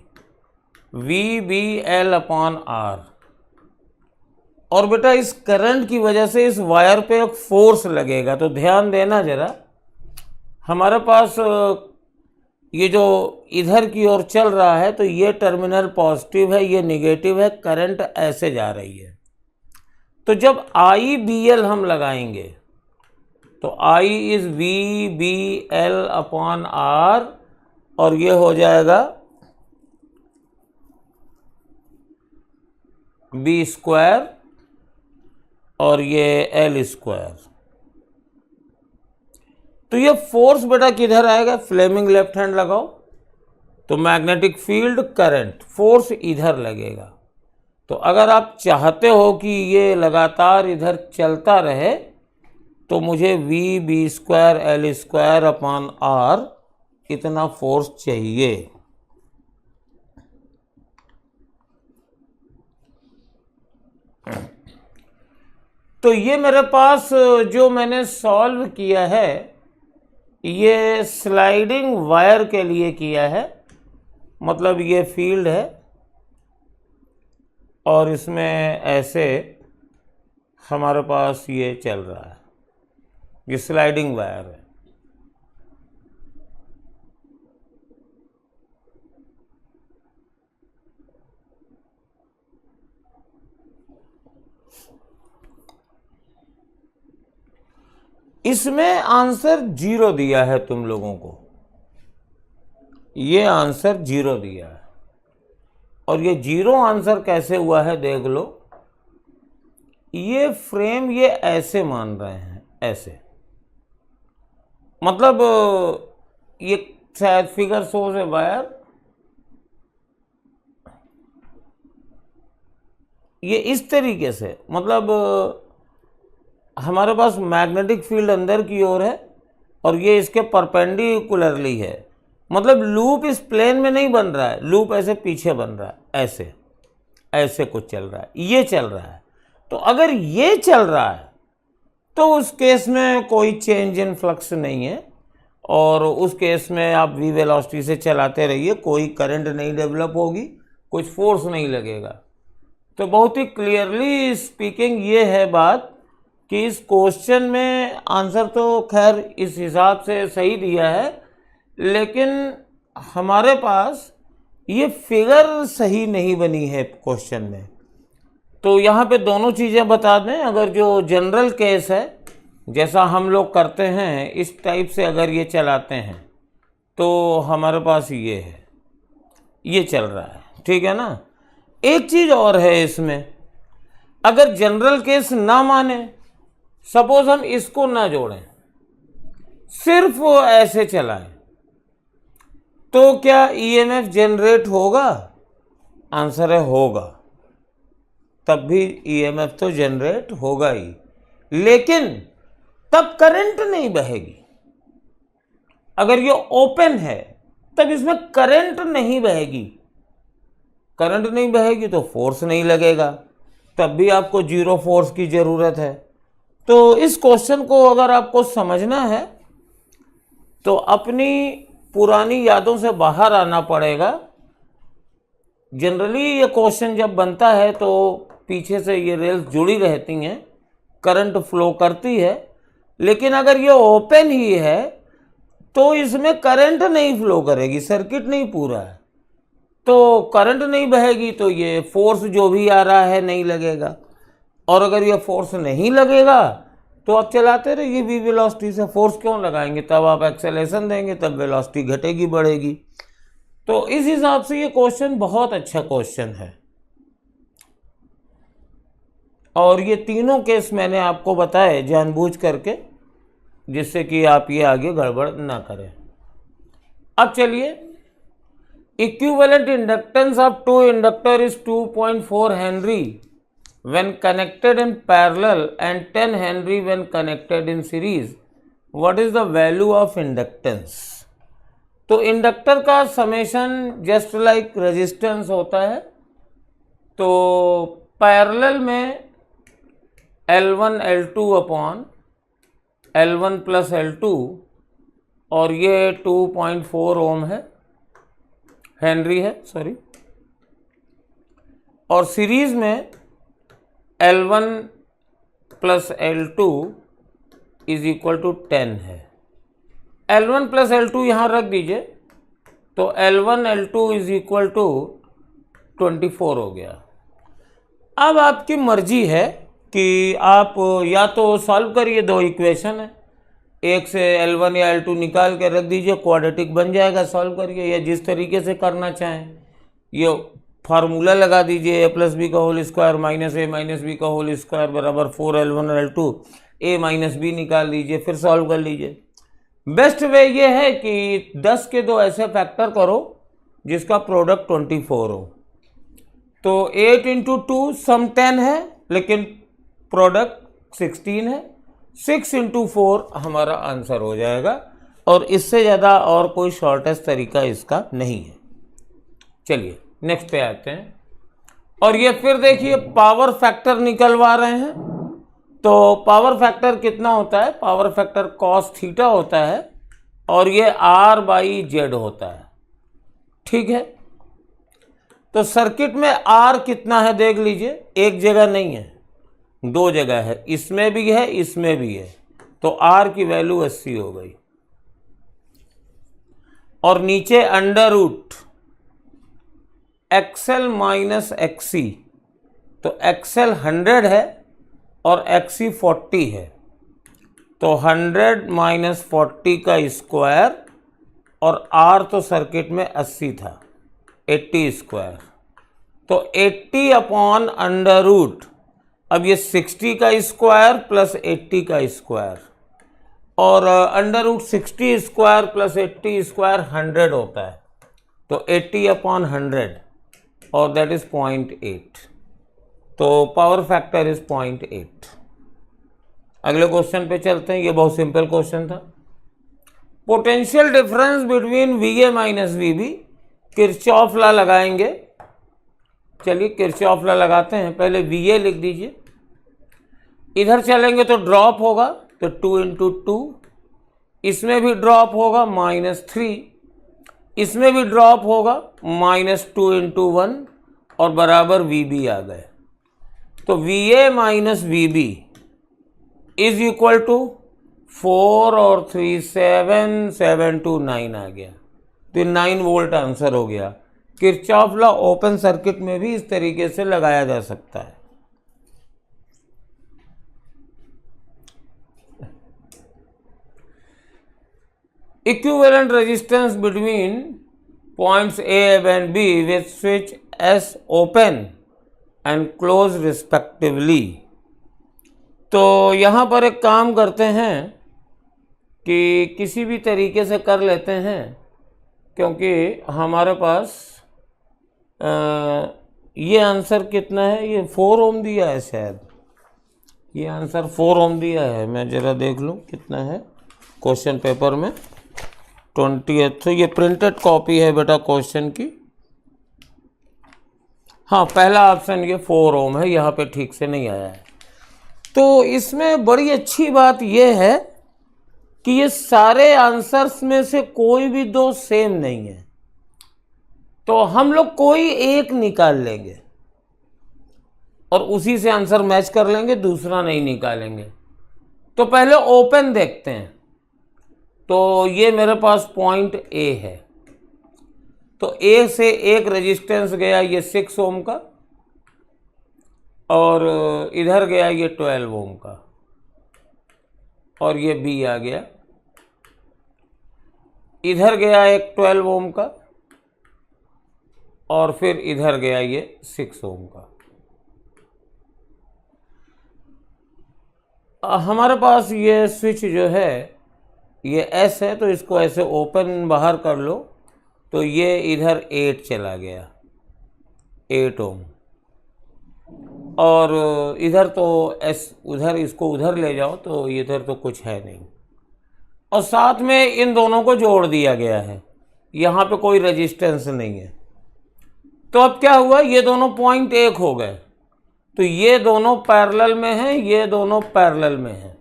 VBL/R। और बेटा इस करंट की वजह से इस वायर पे एक फोर्स लगेगा। तो ध्यान देना जरा, हमारे पास ये जो इधर की ओर चल रहा है, तो ये टर्मिनल पॉजिटिव है, ये नेगेटिव है, करंट ऐसे जा रही है। तो जब IBL हम लगाएंगे तो I इज VBL/R, और ये हो जाएगा B² और ये L²। तो ये फोर्स बेटा किधर आएगा, फ्लेमिंग लेफ्ट हैंड लगाओ, तो मैग्नेटिक फील्ड, करंट, फोर्स इधर लगेगा। तो अगर आप चाहते हो कि ये लगातार इधर चलता रहे तो मुझे V(B²L²/R) इतना फोर्स चाहिए। तो ये मेरे पास जो मैंने सॉल्व किया है ये स्लाइडिंग वायर के लिए किया है, मतलब ये फील्ड है और इसमें ऐसे हमारे पास ये चल रहा है, ये स्लाइडिंग वायर है। इसमें आंसर 0 दिया है तुम लोगों को, ये आंसर 0 दिया है। और ये 0 आंसर कैसे हुआ है देख लो, ये फ्रेम ये ऐसे मान रहे हैं, ऐसे, मतलब ये शायद फिगर शोज है वायर, ये इस तरीके से, मतलब हमारे पास मैग्नेटिक फील्ड अंदर की ओर है और ये इसके परपेंडिकुलरली है, मतलब लूप इस प्लेन में नहीं बन रहा है, लूप ऐसे पीछे बन रहा है, ऐसे ऐसे कुछ चल रहा है, ये चल रहा है। तो अगर ये चल रहा है तो उस केस में कोई चेंज इन फ्लक्स नहीं है और उस केस में आप v वेलोसिटी से चलाते रहिए, कोई करंट नहीं डेवलप होगी, कुछ फोर्स नहीं लगेगा। तो बहुत ही क्लियरली स्पीकिंग ये है बात कि इस क्वेश्चन में आंसर तो खैर इस हिसाब से सही दिया है, लेकिन हमारे पास ये फिगर सही नहीं बनी है क्वेश्चन में। तो यहाँ पे दोनों चीज़ें बता दें, अगर जो जनरल केस है जैसा हम लोग करते हैं इस टाइप से अगर ये चलाते हैं तो हमारे पास ये है, ये चल रहा है, ठीक है ना। एक चीज़ और है इसमें, अगर जनरल केस ना माने, सपोज हम इसको ना जोड़ें, सिर्फ वो ऐसे चलाएं, तो क्या ईएमएफ जनरेट होगा? आंसर है होगा, तब भी ईएमएफ तो जनरेट होगा ही, लेकिन तब करंट नहीं बहेगी। अगर ये ओपन है तब इसमें करंट नहीं बहेगी, करंट नहीं बहेगी तो फोर्स नहीं लगेगा, तब भी आपको 0 फोर्स की ज़रूरत है। तो इस क्वेश्चन को अगर आपको समझना है तो अपनी पुरानी यादों से बाहर आना पड़ेगा। जनरली ये क्वेश्चन जब बनता है तो पीछे से ये रेल्स जुड़ी रहती हैं, करंट फ्लो करती है, लेकिन अगर ये ओपन ही है तो इसमें करंट नहीं फ्लो करेगी, सर्किट नहीं पूरा है, तो करंट नहीं बहेगी, तो ये फोर्स जो भी आ रहा है नहीं लगेगा। और अगर ये फोर्स नहीं लगेगा तो आप चलाते रहिए v वेलोसिटी से, फोर्स क्यों लगाएंगे, तब आप एक्सेलेरेशन देंगे, तब वेलोसिटी घटेगी बढ़ेगी। तो इस हिसाब से ये क्वेश्चन बहुत अच्छा क्वेश्चन है। और ये तीनों केस मैंने आपको बताए जानबूझ करके, जिससे कि आप ये आगे गड़बड़ ना करें। अब चलिए, equivalent inductance of 2 inductor is 2.4 Henry when connected in parallel and 10 Henry when connected in series. What is the value of inductance? तो इंडक्टर का समेशन जस्ट लाइक रेजिस्टेंस होता है। तो पैरेलल में L1 L2 upon L1 plus L2 और ये 2.4 ओम है, Henry है सॉरी, और सीरीज में L1 plus L2 is equal to 10 है। L1 प्लस L2 यहाँ रख दीजिए, तो L1 L2 is equal to 24 हो गया। अब आपकी मर्जी है कि आप या तो सॉल्व करिए, दो इक्वेशन है, एक से L1 या L2 निकाल के रख दीजिए, क्वाड्रेटिक बन जाएगा, सॉल्व करिए, या जिस तरीके से करना चाहें ये फार्मूला लगा दीजिए, a प्लस बी का whole square minus a minus b का होल स्क्वायर बराबर 4L1 L2, a minus B निकाल लीजिए, फिर सॉल्व कर लीजिए। बेस्ट वे ये है कि 10 के 2 ऐसे फैक्टर करो जिसका प्रोडक्ट 24 हो। तो 8 इंटू 2 सम 10 है लेकिन प्रोडक्ट 16 है। 6 इंटू 4 हमारा आंसर हो जाएगा और इससे ज़्यादा और कोई शॉर्टेस्ट तरीका इसका नहीं है। चलिए नेक्स्ट पे आते हैं और ये फिर देखिए पावर फैक्टर निकलवा रहे हैं। तो पावर फैक्टर कितना होता है? पावर फैक्टर कॉस थीटा होता है और ये R बाई जेड होता है। ठीक है, तो सर्किट में R कितना है देख लीजिए, एक जगह नहीं है, दो जगह है, इसमें भी है इसमें भी है। तो R की वैल्यू 80 हो गई और नीचे under root XL minus XC, तो XL 100 है और XC 40 है, तो 100 माइनस 40 का स्क्वायर और R तो सर्किट में 80 था, 80 स्क्वायर, तो 80 अपॉन अंडर रूट। अब ये 60 का स्क्वायर प्लस 80 का स्क्वायर और under root 60 square plus 80 square 100 होता है, तो 80 अपॉन 100 और दैट इज 0.8। तो पावर फैक्टर इज 0.8। अगले क्वेश्चन पे चलते हैं, ये बहुत सिंपल क्वेश्चन था। Potential difference between VA minus VB, Kirchhoff law लगाएंगे। चलिए किरचॉफ लॉ लगाते हैं। पहले VA लिख दीजिए, इधर चलेंगे तो ड्रॉप होगा, तो 2 इंटू 2, इसमें भी ड्रॉप होगा -3, इसमें भी ड्रॉप होगा -2 इंटू 1 और बराबर VB आ गए। तो VA minus VB is equal to 4 और 3 7, 7 2 9 आ गया, तो 9 वोल्ट आंसर हो गया। किरचॉफ लॉ ओपन सर्किट में भी इस तरीके से लगाया जा सकता है। Equivalent resistance between points A and B with switch S open and close respectively। तो यहाँ पर एक काम करते हैं कि किसी भी तरीके से कर लेते हैं, क्योंकि हमारे पास ये आंसर कितना है, ये 4 ओम दिया है, शायद ये आंसर 4 ओम दिया है। मैं ज़रा देख लूँ कितना है क्वेश्चन पेपर में, 20। तो ये प्रिंटेड कॉपी है बेटा क्वेश्चन की। हाँ, पहला ऑप्शन ये 4 ओम है, यहाँ पे ठीक से नहीं आया है। तो इसमें बड़ी अच्छी बात ये है कि ये सारे आंसर्स में से कोई भी दो सेम नहीं है, तो हम लोग कोई एक निकाल लेंगे और उसी से आंसर मैच कर लेंगे, दूसरा नहीं निकालेंगे। तो पहले ओपन देखते हैं। तो ये मेरे पास पॉइंट A है, तो A से एक रेजिस्टेंस गया ये 6 ओम का और इधर गया ये 12 ओम का और ये B आ गया, इधर गया एक 12 ओम का और फिर इधर गया ये 6 ओम का। हमारे पास ये स्विच जो है ये S है, तो इसको ऐसे ओपन बाहर कर लो, तो ये इधर 8 चला गया, 8 ओम, और इधर तो S उधर, इसको उधर ले जाओ तो इधर तो कुछ है नहीं, और साथ में इन दोनों को जोड़ दिया गया है, यहाँ पे कोई रेजिस्टेंस नहीं है। तो अब क्या हुआ, ये दोनों पॉइंट 1 हो गए, तो ये दोनों पैरेलल में हैं, ये दोनों पैरेलल में हैं।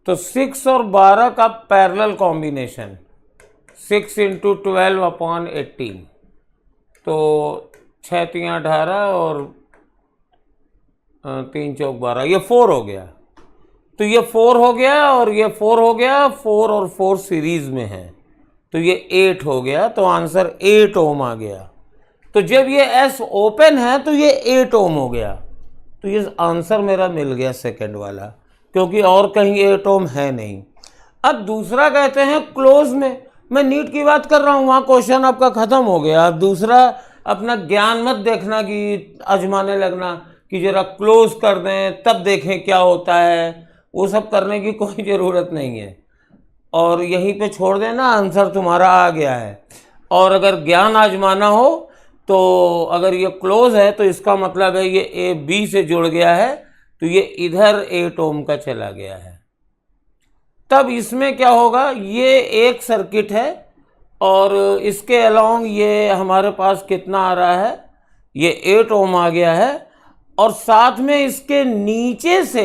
तो 6 और 12 का पैरेलल कॉम्बिनेशन 6 इंटू 12 अपॉन 18, तो 6 3 18 और 3 चौक 12, ये 4 हो गया। तो ये 4 हो गया और ये 4 हो गया, 4 और 4 सीरीज में है, तो ये 8 हो गया, तो आंसर 8 ओम आ गया। तो जब ये S ओपन है तो ये 8 ओम हो गया, तो ये आंसर मेरा मिल गया सेकंड वाला, क्योंकि और कहीं 8 ओम है नहीं। अब दूसरा कहते हैं क्लोज में, मैं नीट की बात कर रहा हूँ, वहाँ क्वेश्चन आपका ख़त्म हो गया। अब दूसरा अपना ज्ञान मत देखना कि आजमाने लगना कि जरा क्लोज कर दें तब देखें क्या होता है, वो सब करने की कोई ज़रूरत नहीं है, और यहीं पे छोड़ देना, आंसर तुम्हारा आ गया है। और अगर ज्ञान आजमाना हो तो अगर ये क्लोज है तो इसका मतलब है ये ए बी से जुड़ गया है, तो ये इधर 8 ओम का चला गया है। तब इसमें क्या होगा, ये एक सर्किट है और इसके अलोंग ये हमारे पास कितना आ रहा है, ये 8 ओम आ गया है, और साथ में इसके नीचे से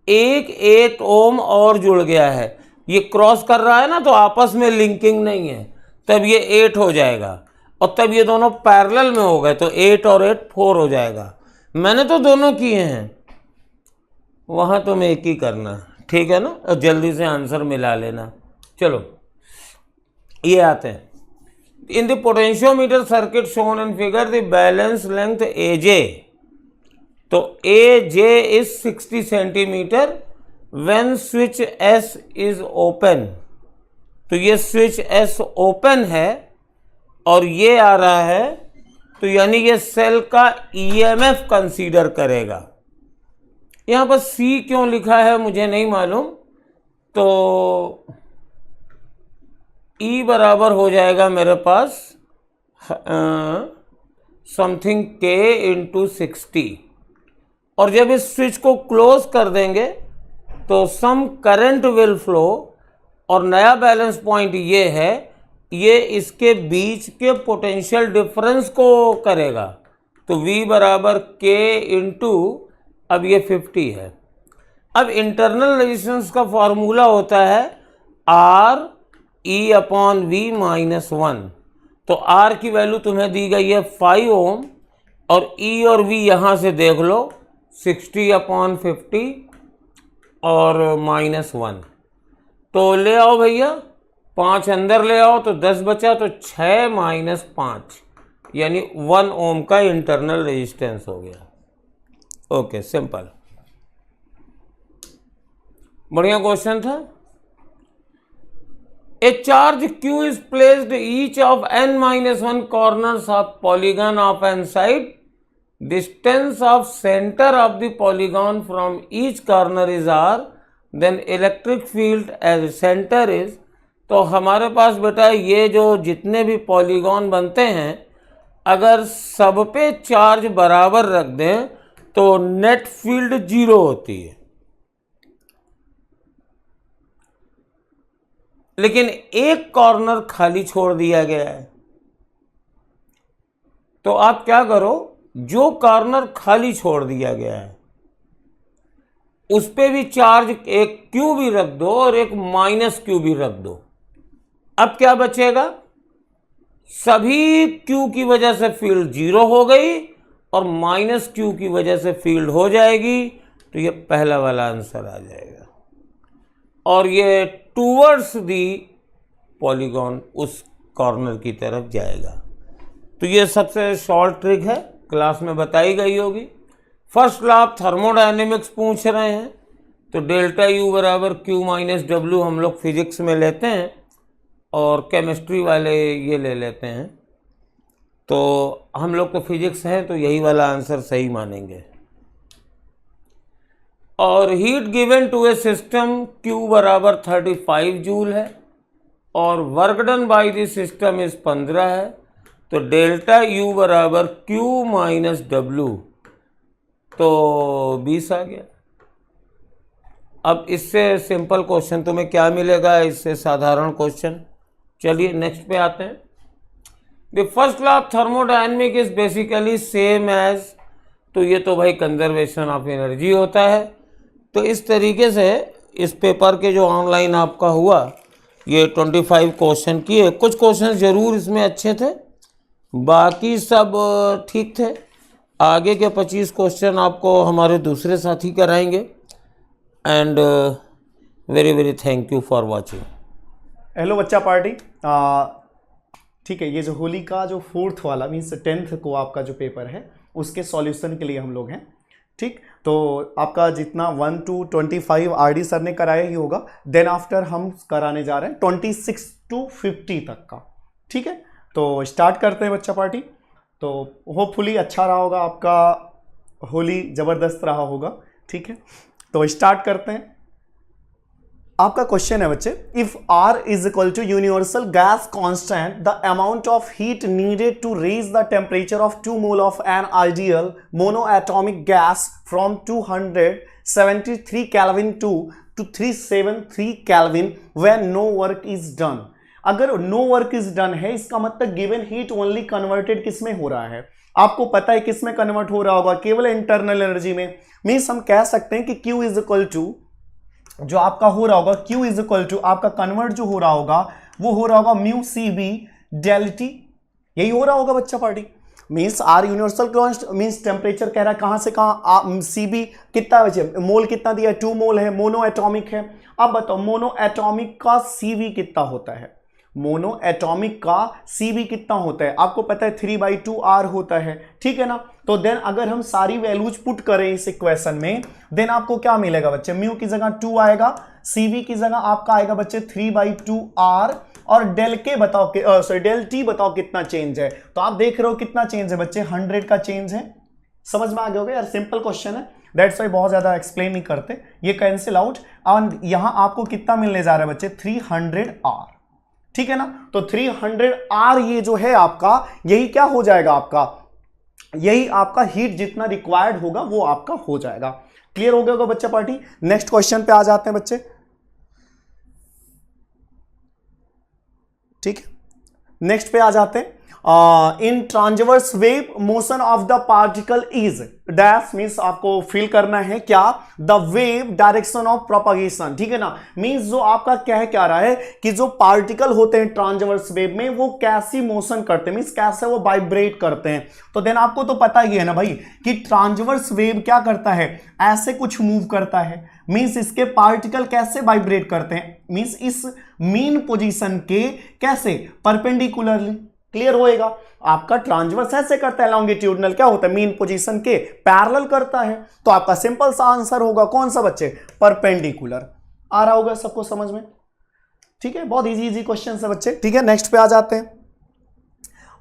एक 8 ओम और जुड़ गया है। ये क्रॉस कर रहा है ना, तो आपस में लिंकिंग नहीं है, तब ये 8 हो जाएगा, और तब ये दोनों पैरेलल में हो गए तो 8 और 8 4 हो जाएगा। मैंने तो दोनों किए हैं, वहाँ तुम एक ही करना, ठीक है ना, और जल्दी से आंसर मिला लेना। चलो ये आते हैं। In the potentiometer circuit shown in figure the balance length A J, तो A J is 60 centimetre when switch S is open, तो ये स्विच एस ओपन है और ये आ रहा है, तो यानी ये सेल का ईएमएफ कंसीडर करेगा। यहाँ पर सी क्यों लिखा है मुझे नहीं मालूम, तो ई बराबर हो जाएगा मेरे पास समथिंग के इंटू 60, और जब इस स्विच को क्लोज कर देंगे तो सम करंट विल फ्लो, और नया बैलेंस पॉइंट ये है, ये इसके बीच के पोटेंशियल डिफरेंस को करेगा, तो V बराबर K इंटू, अब ये 50 है। अब इंटरनल रेजिस्टेंस का फॉर्मूला होता है R E upon V minus 1, तो R की वैल्यू तुम्हें दी गई है 5 ओम, और E और V यहाँ से देख लो 60 अपॉन 50 और माइनस 1, तो ले आओ भैया 5 अंदर ले आओ तो 10 बचा, तो 6 माइनस 5 यानी 1 ओम का इंटरनल रेजिस्टेंस हो गया। ओके, सिंपल, बढ़िया क्वेश्चन था। ए charge Q is placed each of n-1 corners of polygon of n side. Distance of center of the polygon from each corner is R. Then electric field as center is. तो हमारे पास बेटा ये जो जितने भी polygon बनते हैं, अगर सब पे चार्ज बराबर रख दें तो नेट फील्ड 0 होती है, लेकिन एक कॉर्नर खाली छोड़ दिया गया है। तो आप क्या करो, जो कॉर्नर खाली छोड़ दिया गया है उस पे भी चार्ज एक क्यू भी रख दो और एक माइनस क्यू भी रख दो। अब क्या बचेगा, सभी क्यू की वजह से फील्ड 0 हो गई और माइनस क्यू की वजह से फील्ड हो जाएगी, तो ये पहला वाला आंसर आ जाएगा, और ये टूवर्ड्स दी पॉलीगॉन उस कॉर्नर की तरफ जाएगा। तो ये सबसे शॉर्ट ट्रिक है, क्लास में बताई गई होगी। फर्स्ट लॉ ऑफ थर्मोडायनेमिक्स पूछ रहे हैं, तो डेल्टा यू बराबर क्यू माइनस डब्ल्यू हम लोग फिजिक्स में लेते हैं और केमिस्ट्री वाले ये ले लेते हैं, तो हम लोग तो फिजिक्स हैं तो यही वाला आंसर सही मानेंगे। और heat given to a system Q बराबर 35 जूल है और work done by the system is 15 है, तो डेल्टा U बराबर Q माइनस डब्ल्यू, तो 20 आ गया। अब इससे सिंपल क्वेश्चन तुम्हें क्या मिलेगा, इससे साधारण क्वेश्चन। चलिए नेक्स्ट पे आते हैं। The first law of thermodynamic is basically same as, तो ये तो भाई कंजर्वेशन ऑफ एनर्जी होता है। तो इस तरीके से इस पेपर के जो ऑनलाइन आपका हुआ, ये 25 क्वेश्चन किए, कुछ क्वेश्चन ज़रूर इसमें अच्छे थे, बाकी सब ठीक थे। आगे के 25 क्वेश्चन आपको हमारे दूसरे साथी कराएंगे। And very very thank you for watching. Hello बच्चा पार्टी, ठीक है, ये जो होली का जो 4th वाला मीन्स 10th को आपका जो पेपर है उसके सॉल्यूशन के लिए हम लोग हैं। ठीक, तो आपका जितना 1 to 25 आरडी सर ने कराया ही होगा, देन आफ्टर हम कराने जा रहे हैं 26 to 50 तक का। ठीक है, तो स्टार्ट करते हैं बच्चा पार्टी। तो होपफुली अच्छा रहा होगा आपका, होली ज़बरदस्त रहा होगा। ठीक है, तो स्टार्ट करते हैं। आपका क्वेश्चन है बच्चे, if R is equal to universal gas constant, the amount of heat needed to raise the temperature of 2 mole of an ideal monoatomic gas from 273 kelvin to 373 kelvin when no work is done. अगर no work is done है, इसका मतलब given heat only converted किस में हो रहा है? आपको पता है किस में कन्वर्ट हो रहा होगा? केवल इंटरनल एनर्जी में। मीन्स हम कह सकते हैं कि Q इज इक्वल टू जो आपका हो रहा होगा, Q इज इक्वल टू आपका कन्वर्ट जो हो रहा होगा वो हो रहा होगा म्यू CB डेल T, यही हो रहा होगा बच्चा party. Means R universal constant, means temperature कह रहा है कहां से कहां, CB कितना बचे, मोल कितना दिया है, 2 मोल है, मोनो एटॉमिक है। अब बताओ मोनो एटॉमिक का CV कितना होता है? मोनो एटॉमिक का CV कितना होता है? आपको पता है 3/2R होता है, ठीक है ना। तो देन अगर हम सारी वैल्यूज पुट करें इस इक्वेशन में, देन आपको क्या मिलेगा बच्चे? म्यू की जगह 2 आएगा, CV की जगह आपका आएगा बच्चे 3/2R, और डेल के बताओ डेल T बताओ कितना चेंज है। तो आप देख रहे हो कितना चेंज है बच्चे, 100 का चेंज है। समझ में आ गया होगा यार, सिंपल क्वेश्चन है, दैट्स वाई बहुत ज्यादा एक्सप्लेन नहीं करते, ये कैंसिल आउट। और यहां आपको कितना मिलने जा रहा है बच्चे? 300R, ठीक है ना। तो 300R ये जो है आपका, यही क्या हो जाएगा आपका, यही आपका हीट जितना रिक्वायर्ड होगा वो आपका हो जाएगा। क्लियर हो गया होगा बच्चा पार्टी। नेक्स्ट क्वेश्चन पे आ जाते हैं बच्चे, ठीक है, नेक्स्ट पे आ जाते हैं। In transverse wave motion of the particle is dash, means आपको फील करना है क्या, the wave direction of propagation, ठीक है ना। मीन्स जो आपका क्या रहा है कि जो पार्टिकल होते हैं ट्रांसवर्स वेव में वो कैसी मोशन करते हैं, मीन्स कैसे वो वाइब्रेट करते हैं। तो देन आपको तो पता ही है ना भाई कि ट्रांसवर्स वेव क्या करता है, ऐसे कुछ मूव करता है। मीन्स इसके पार्टिकल कैसे वाइब्रेट करते हैं, मीन्स इस मीन पोजीशन के कैसे, परपेंडिकुलरली। क्लियर होएगा, आपका ट्रांसवर्स ऐसे करता है, लॉन्गिट्यूडनल क्या होता है, मीन पोजीशन के पैरेलल करता है। तो आपका सिंपल सा आंसर होगा कौन सा बच्चे, परपेंडिकुलर। आ रहा होगा सबको समझ में, ठीक है, बहुत इजी क्वेश्चन है बच्चे, ठीक है। नेक्स्ट पे आ जाते हैं।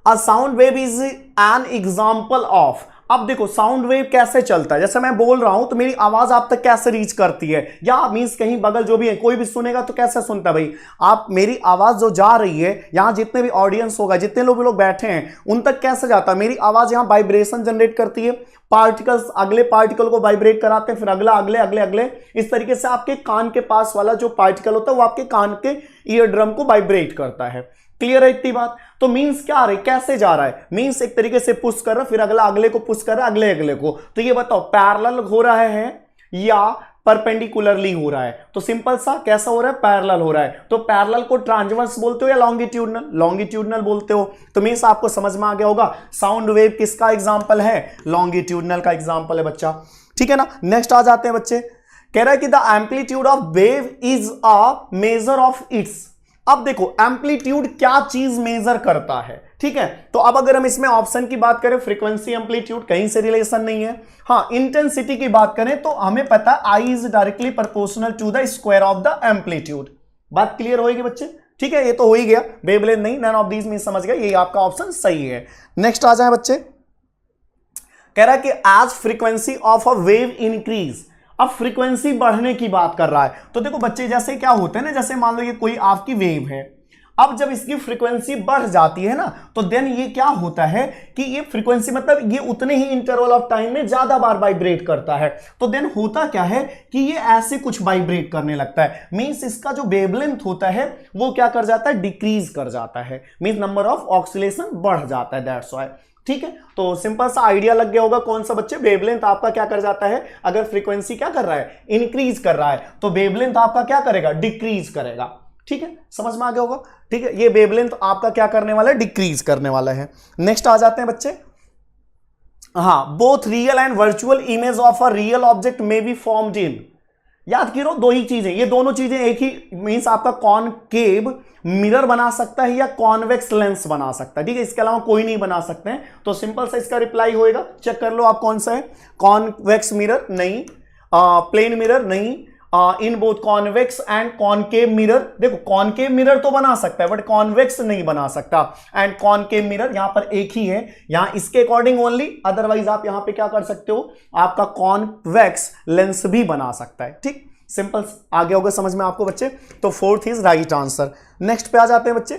A sound wave is an example of, अब देखो साउंड वेव कैसे चलता है, जैसे मैं बोल रहा हूं तो मेरी आवाज आप तक कैसे रीच करती है, या मींस कहीं बगल जो भी है कोई भी सुनेगा तो कैसे सुनता है भाई, आप मेरी आवाज जो जा रही है यहां जितने भी ऑडियंस होगा, जितने लोग बैठे हैं उन तक कैसे जाता है, मेरी आवाज यहां वाइब्रेशन जनरेट करती है, पार्टिकल्स अगले पार्टिकल को वाइब्रेट कराते हैं, फिर अगला अगले अगले अगले, इस तरीके से आपके कान के पास वाला जो पार्टिकल होता है वो आपके कान के ईयर ड्रम को वाइब्रेट करता है। क्लियर है इतनी बात। तो मींस क्या आ रहा है, कैसे जा रहा है, मींस एक तरीके से पुश कर रहा है, फिर अगला अगले को पुश कर रहा है, अगले अगले को। तो ये बताओ पैरेलल हो रहा है या परपेंडिकुलरली हो रहा है। तो सिंपल सा कैसा हो रहा है, पैरेलल हो रहा है। तो पैरेलल को ट्रांसवर्स बोलते हो या लॉन्गिट्यूडनल, लॉन्गिट्यूडनल बोलते हो। तो मींस आपको समझ में आ गया होगा साउंड वेव किसका एग्जांपल है, लॉन्गिट्यूडनल का एग्जांपल है बच्चा, ठीक है ना। नेक्स्ट आ जाते हैं बच्चे, कह रहा है कि the amplitude of wave is a measure of its. अब देखो एम्पलीट्यूड क्या चीज मेजर करता है, ठीक है। तो अब अगर हम इसमें ऑप्शन की बात करें, फ्रीक्वेंसी एम्पलीट्यूड कहीं से रिलेशन नहीं है। हाँ, इंटेंसिटी की बात करें तो हमें पता है I is directly proportional to the square of the amplitude. बात क्लियर होगी बच्चे, ठीक है। ये तो हो ही गया, वेवलेंथ नहीं, नन ऑफ दीज में समझ गए, ये आपका ऑप्शन सही है। नेक्स्ट आ जाए बच्चे, कह रहा है कि as frequency of a wave increase, अब फ्रीक्वेंसी बढ़ने की बात कर रहा है। तो देखो बच्चे जैसे क्या होता है ना, जैसे मान लो ये कोई आपकी वेव है, अब जब इसकी फ्रीक्वेंसी बढ़ जाती है ना तो देन ये क्या होता है कि ये फ्रीक्वेंसी मतलब ये उतने ही इंटरवल ऑफ टाइम में ज्यादा बार वाइब्रेट करता है। तो देन होता क्या है कि ये ऐसे कुछ वाइब्रेट करने लगता है, मींस इसका जो वेवलेंथ होता है वो क्या कर जाता है, डिक्रीज कर जाता है, मींस नंबर ऑफ ऑक्सीलेशन बढ़ जाता है, दैट्स व्हाई। ठीक है, तो सिंपल सा आइडिया लग गया होगा कौन सा बच्चे, वेवलेंथ आपका क्या कर जाता है, अगर फ्रीक्वेंसी क्या कर रहा है, इंक्रीज कर रहा है, तो वेवलेंथ आपका क्या करेगा, डिक्रीज करेगा। ठीक है, समझ में आ गया होगा। ठीक है, ये वेवलेंथ आपका क्या करने वाला है, डिक्रीज करने वाला है। नेक्स्ट आ जाते हैं बच्चे, हाँ, both real and virtual image of a real object में बी फॉर्म्ड इन, याद करो दो ही चीजें, ये दोनों चीजें एक ही, मींस आपका कॉनकेव मिरर बना सकता है या कॉन्वेक्स लेंस बना सकता है। ठीक है, इसके अलावा कोई नहीं बना सकते हैं। तो सिंपल सा इसका रिप्लाई होएगा, चेक कर लो आप कौन सा है, कॉन्वेक्स मिरर नहीं, प्लेन मिरर नहीं, in both convex and concave mirror. देखो कॉनकेव मिरर तो बना सकता है बट कॉन्वेक्स नहीं बना सकता, एंड कॉनकेव मिरर यहां पर एक ही है, यहां इसके अकॉर्डिंग ओनली, अदरवाइज आप यहां पे क्या कर सकते हो, आपका कॉन्वेक्स लेंस भी बना सकता है। ठीक, सिंपल, आगे होगा समझ में आपको बच्चे। तो fourth is right answer. Next पे आ जाते हैं बच्चे।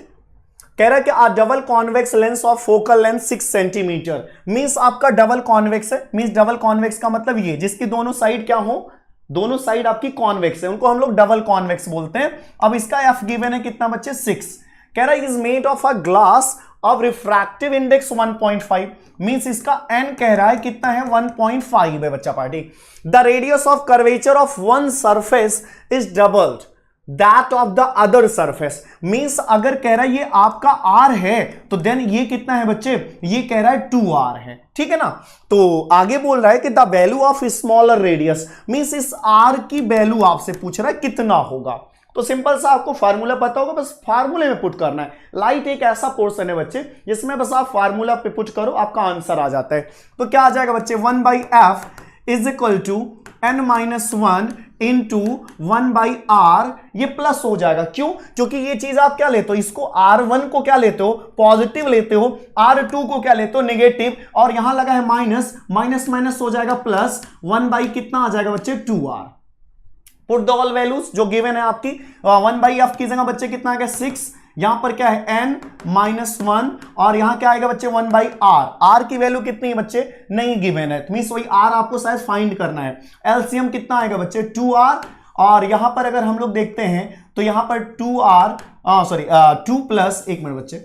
कह रहा है कि a double convex lens of focal length 6 centimetre, means आपका डबल कॉन्वेक्स है। मींस डबल कॉन्वेक्स का मतलब ये जिसकी दोनों साइड क्या हो, दोनों साइड आपकी कॉन्वेक्स है, उनको हम लोग डबल कॉन्वेक्स बोलते हैं। अब इसका एफ गिवन है कितना बच्चे 6। कह रहा है is made of a glass of refractive index 1.5, means इसका एन कह रहा है कितना है 1.5 है बच्चा party. The radius of curvature of one surface is doubled that of the other surface, means अगर कह रहा है ये आपका आर है तो देन ये कितना है बच्चे, ये कह रहा है 2r है, ठीक है ना। तो आगे बोल रहा है कि the value of smaller radius, means इस r की वैल्यू आपसे पूछ रहा है कितना होगा। तो सिंपल सा आपको फार्मूला पता होगा, बस फार्मूले में पुट करना है। लाइट एक ऐसा पोर्शन है बच्चे जिसमें बस आप फार्मूला पे पुट करो आपका आंसर आ जाता है। तो क्या आ जाएगा बच्चे 1/f is equal to n-1 into 1/r, ये प्लस हो जाएगा। क्यों? क्योंकि ये चीज आप क्या लेते हो, इसको r1 को क्या लेते हो, पॉजिटिव लेते हो, r2 को क्या लेते हो, नेगेटिव, और यहां लगा है माइनस, माइनस माइनस हो जाएगा प्लस, 1 कितना आ जाएगा बच्चे 2r। Put the all values जो गिवन है आपकी, 1/f की जगह बच्चे कितना आ गया 6, यहां पर क्या है n-1, और यहां क्या आएगा बच्चे 1/r। r की वैल्यू कितनी है बच्चे, नहीं गिवन है, मींस वही r आपको शायद फाइंड करना है। एलसीएम कितना आएगा बच्चे 2r, और यहां पर अगर हम लोग देखते हैं तो यहां पर 2 प्लस, एक मिनट बच्चे,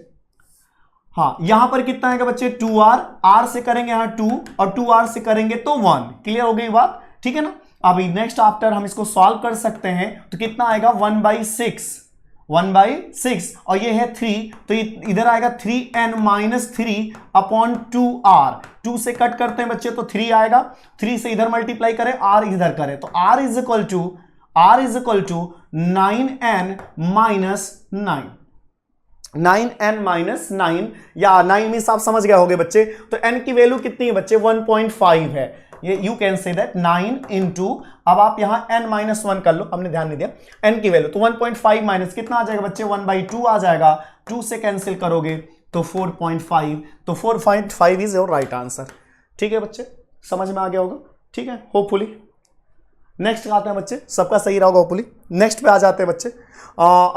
हाँ यहां पर कितना आएगा बच्चे 2r, r से करेंगे यहां 2 और 2r से करेंगे तो 1। क्लियर हो गई बात, ठीक है ना। अभी नेक्स्ट आफ्टर हम इसको सॉल्व कर सकते हैं तो कितना आएगा 1/6 और ये है 3, तो इधर आएगा 3n-3 अपॉन 2r। 2 से कट करते हैं बच्चे तो 3 आएगा, 3 से इधर मल्टीप्लाई करें, r इधर करें तो r is equal to 9n-9, 9n-9, या 9 मींस आप समझ गए होंगे बच्चे। तो n की वैल्यू कितनी है बच्चे 1.5 है, ये you can say that 9 into, अब आप यहां n-1 कर लो, हमने ध्यान नहीं दिया n की वैल्यू, तो 1.5 माइनस कितना आ जाएगा बच्चे 1/2 आ जाएगा, 2 से कैंसिल करोगे तो 4.5, तो 4.5 इज योर राइट आंसर। ठीक है बच्चे, समझ में आ गया होगा, ठीक है होपफुली। नेक्स्ट आते हैं बच्चे, सबका सही रहा होगा होपफुली। नेक्स्ट पे आ जाते हैं बच्चे,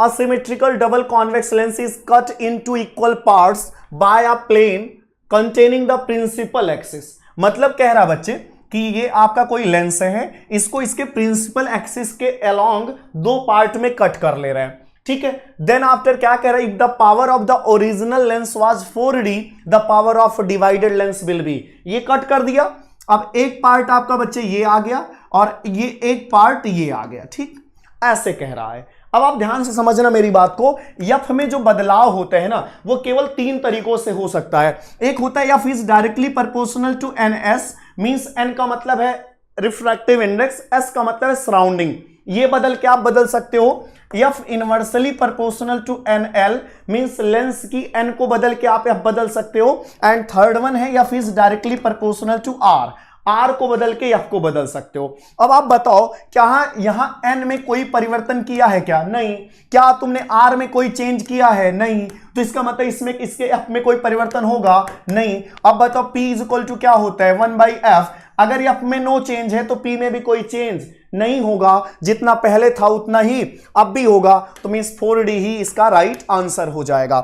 asymmetrical double convex lens is cut into equal parts by a plane containing the principal axis. मतलब कह रहा बच्चे कि ये आपका कोई लेंस है, इसको इसके प्रिंसिपल एक्सिस के अलोंग 2 पार्ट में कट कर ले रहे हैं, ठीक है। देन आफ्टर क्या कह रहा है, if the power of the original lens was 4D the power of divided lens will be. ये कट कर दिया, अब एक पार्ट आपका बच्चे ये आ गया और ये एक पार्ट ये आ गया, ठीक, ऐसे कह रहा है। अब आप ध्यान से समझना मेरी बात को, यफ में जो बदलाव होते हैं ना वो केवल 3 तरीकों से हो सकता है। एक होता है f is directly proportional to ns, means n का मतलब है रिफ्रैक्टिव इंडेक्स, s का मतलब है सराउंडिंग, ये बदल के आप बदल सकते हो। F inversely proportional to nl, means lens की n को बदल के आप बदल सकते हो। एंड थर्ड वन है f is directly proportional to r, r को बदल के f को बदल सकते हो। अब आप बताओ क्या यहां n में कोई परिवर्तन किया है क्या? नहीं। क्या तुमने r में कोई चेंज किया है? नहीं। तो इसका मतलब इसमें इसके f में कोई परिवर्तन होगा? नहीं। अब बताओ p इज इक्वल टू क्या होता है 1/f, अगर f में नो चेंज है तो p में भी कोई चेंज नहीं होगा, जितना पहले था उतना ही अब भी होगा, तो मींस 4D ही इसका राइट आंसर हो जाएगा।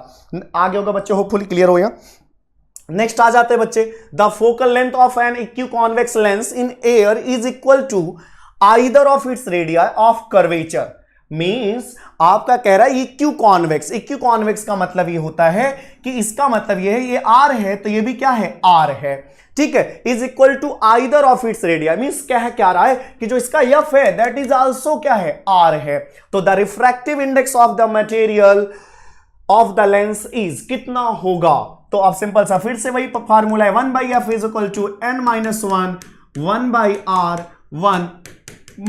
आगे होगा बच्चे, होपफुली क्लियर हो गया। नेक्स्ट आ जाते हैं बच्चे, the focal length of an equiconvex lens in air is equal to either of its radius of curvature. Means आपका कह रहा है इक्विकॉन्वेक्स, इक्विकॉन्वेक्स का मतलब ये होता है कि इसका मतलब ये है ये r है तो ये भी क्या है r है, ठीक है, is equal to either of its radius. Means क्या रहा है कि जो इसका f है दैट इज आल्सो क्या है r है। तो the refractive index of the material of the lens is कितना होगा? तो अब सिंपल सा फिर से वही फार्मूला है 1/f is equal to n-1 1/r1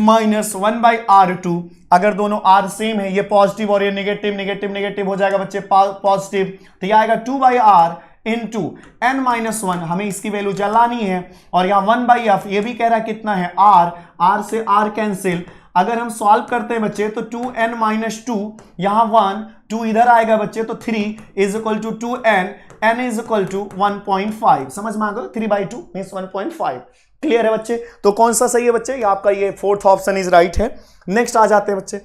minus 1/r2। अगर दोनों r सेम है, ये पॉजिटिव और ये नेगेटिव, नेगेटिव नेगेटिव हो जाएगा बच्चे पॉजिटिव, तो ये आएगा 2/r इंटू n-1, हमें इसकी वैल्यू चलानी है, और यहाँ 1/f ये भी कह रहा है कितना है r से r कैंसिल। अगर हम सॉल्व करते हैं बच्चे तो 2n-2, यहां 1, 2 इधर आएगा बच्चे तो 3 is equal to 2n n is equal to 1.5, समझ में आ गया, 3/2 मीन्स 1.5। क्लियर है बच्चे? तो कौन सा सही है बच्चे? ये आपका ये फोर्थ ऑप्शन इज राइट है। नेक्स्ट आ जाते हैं बच्चे,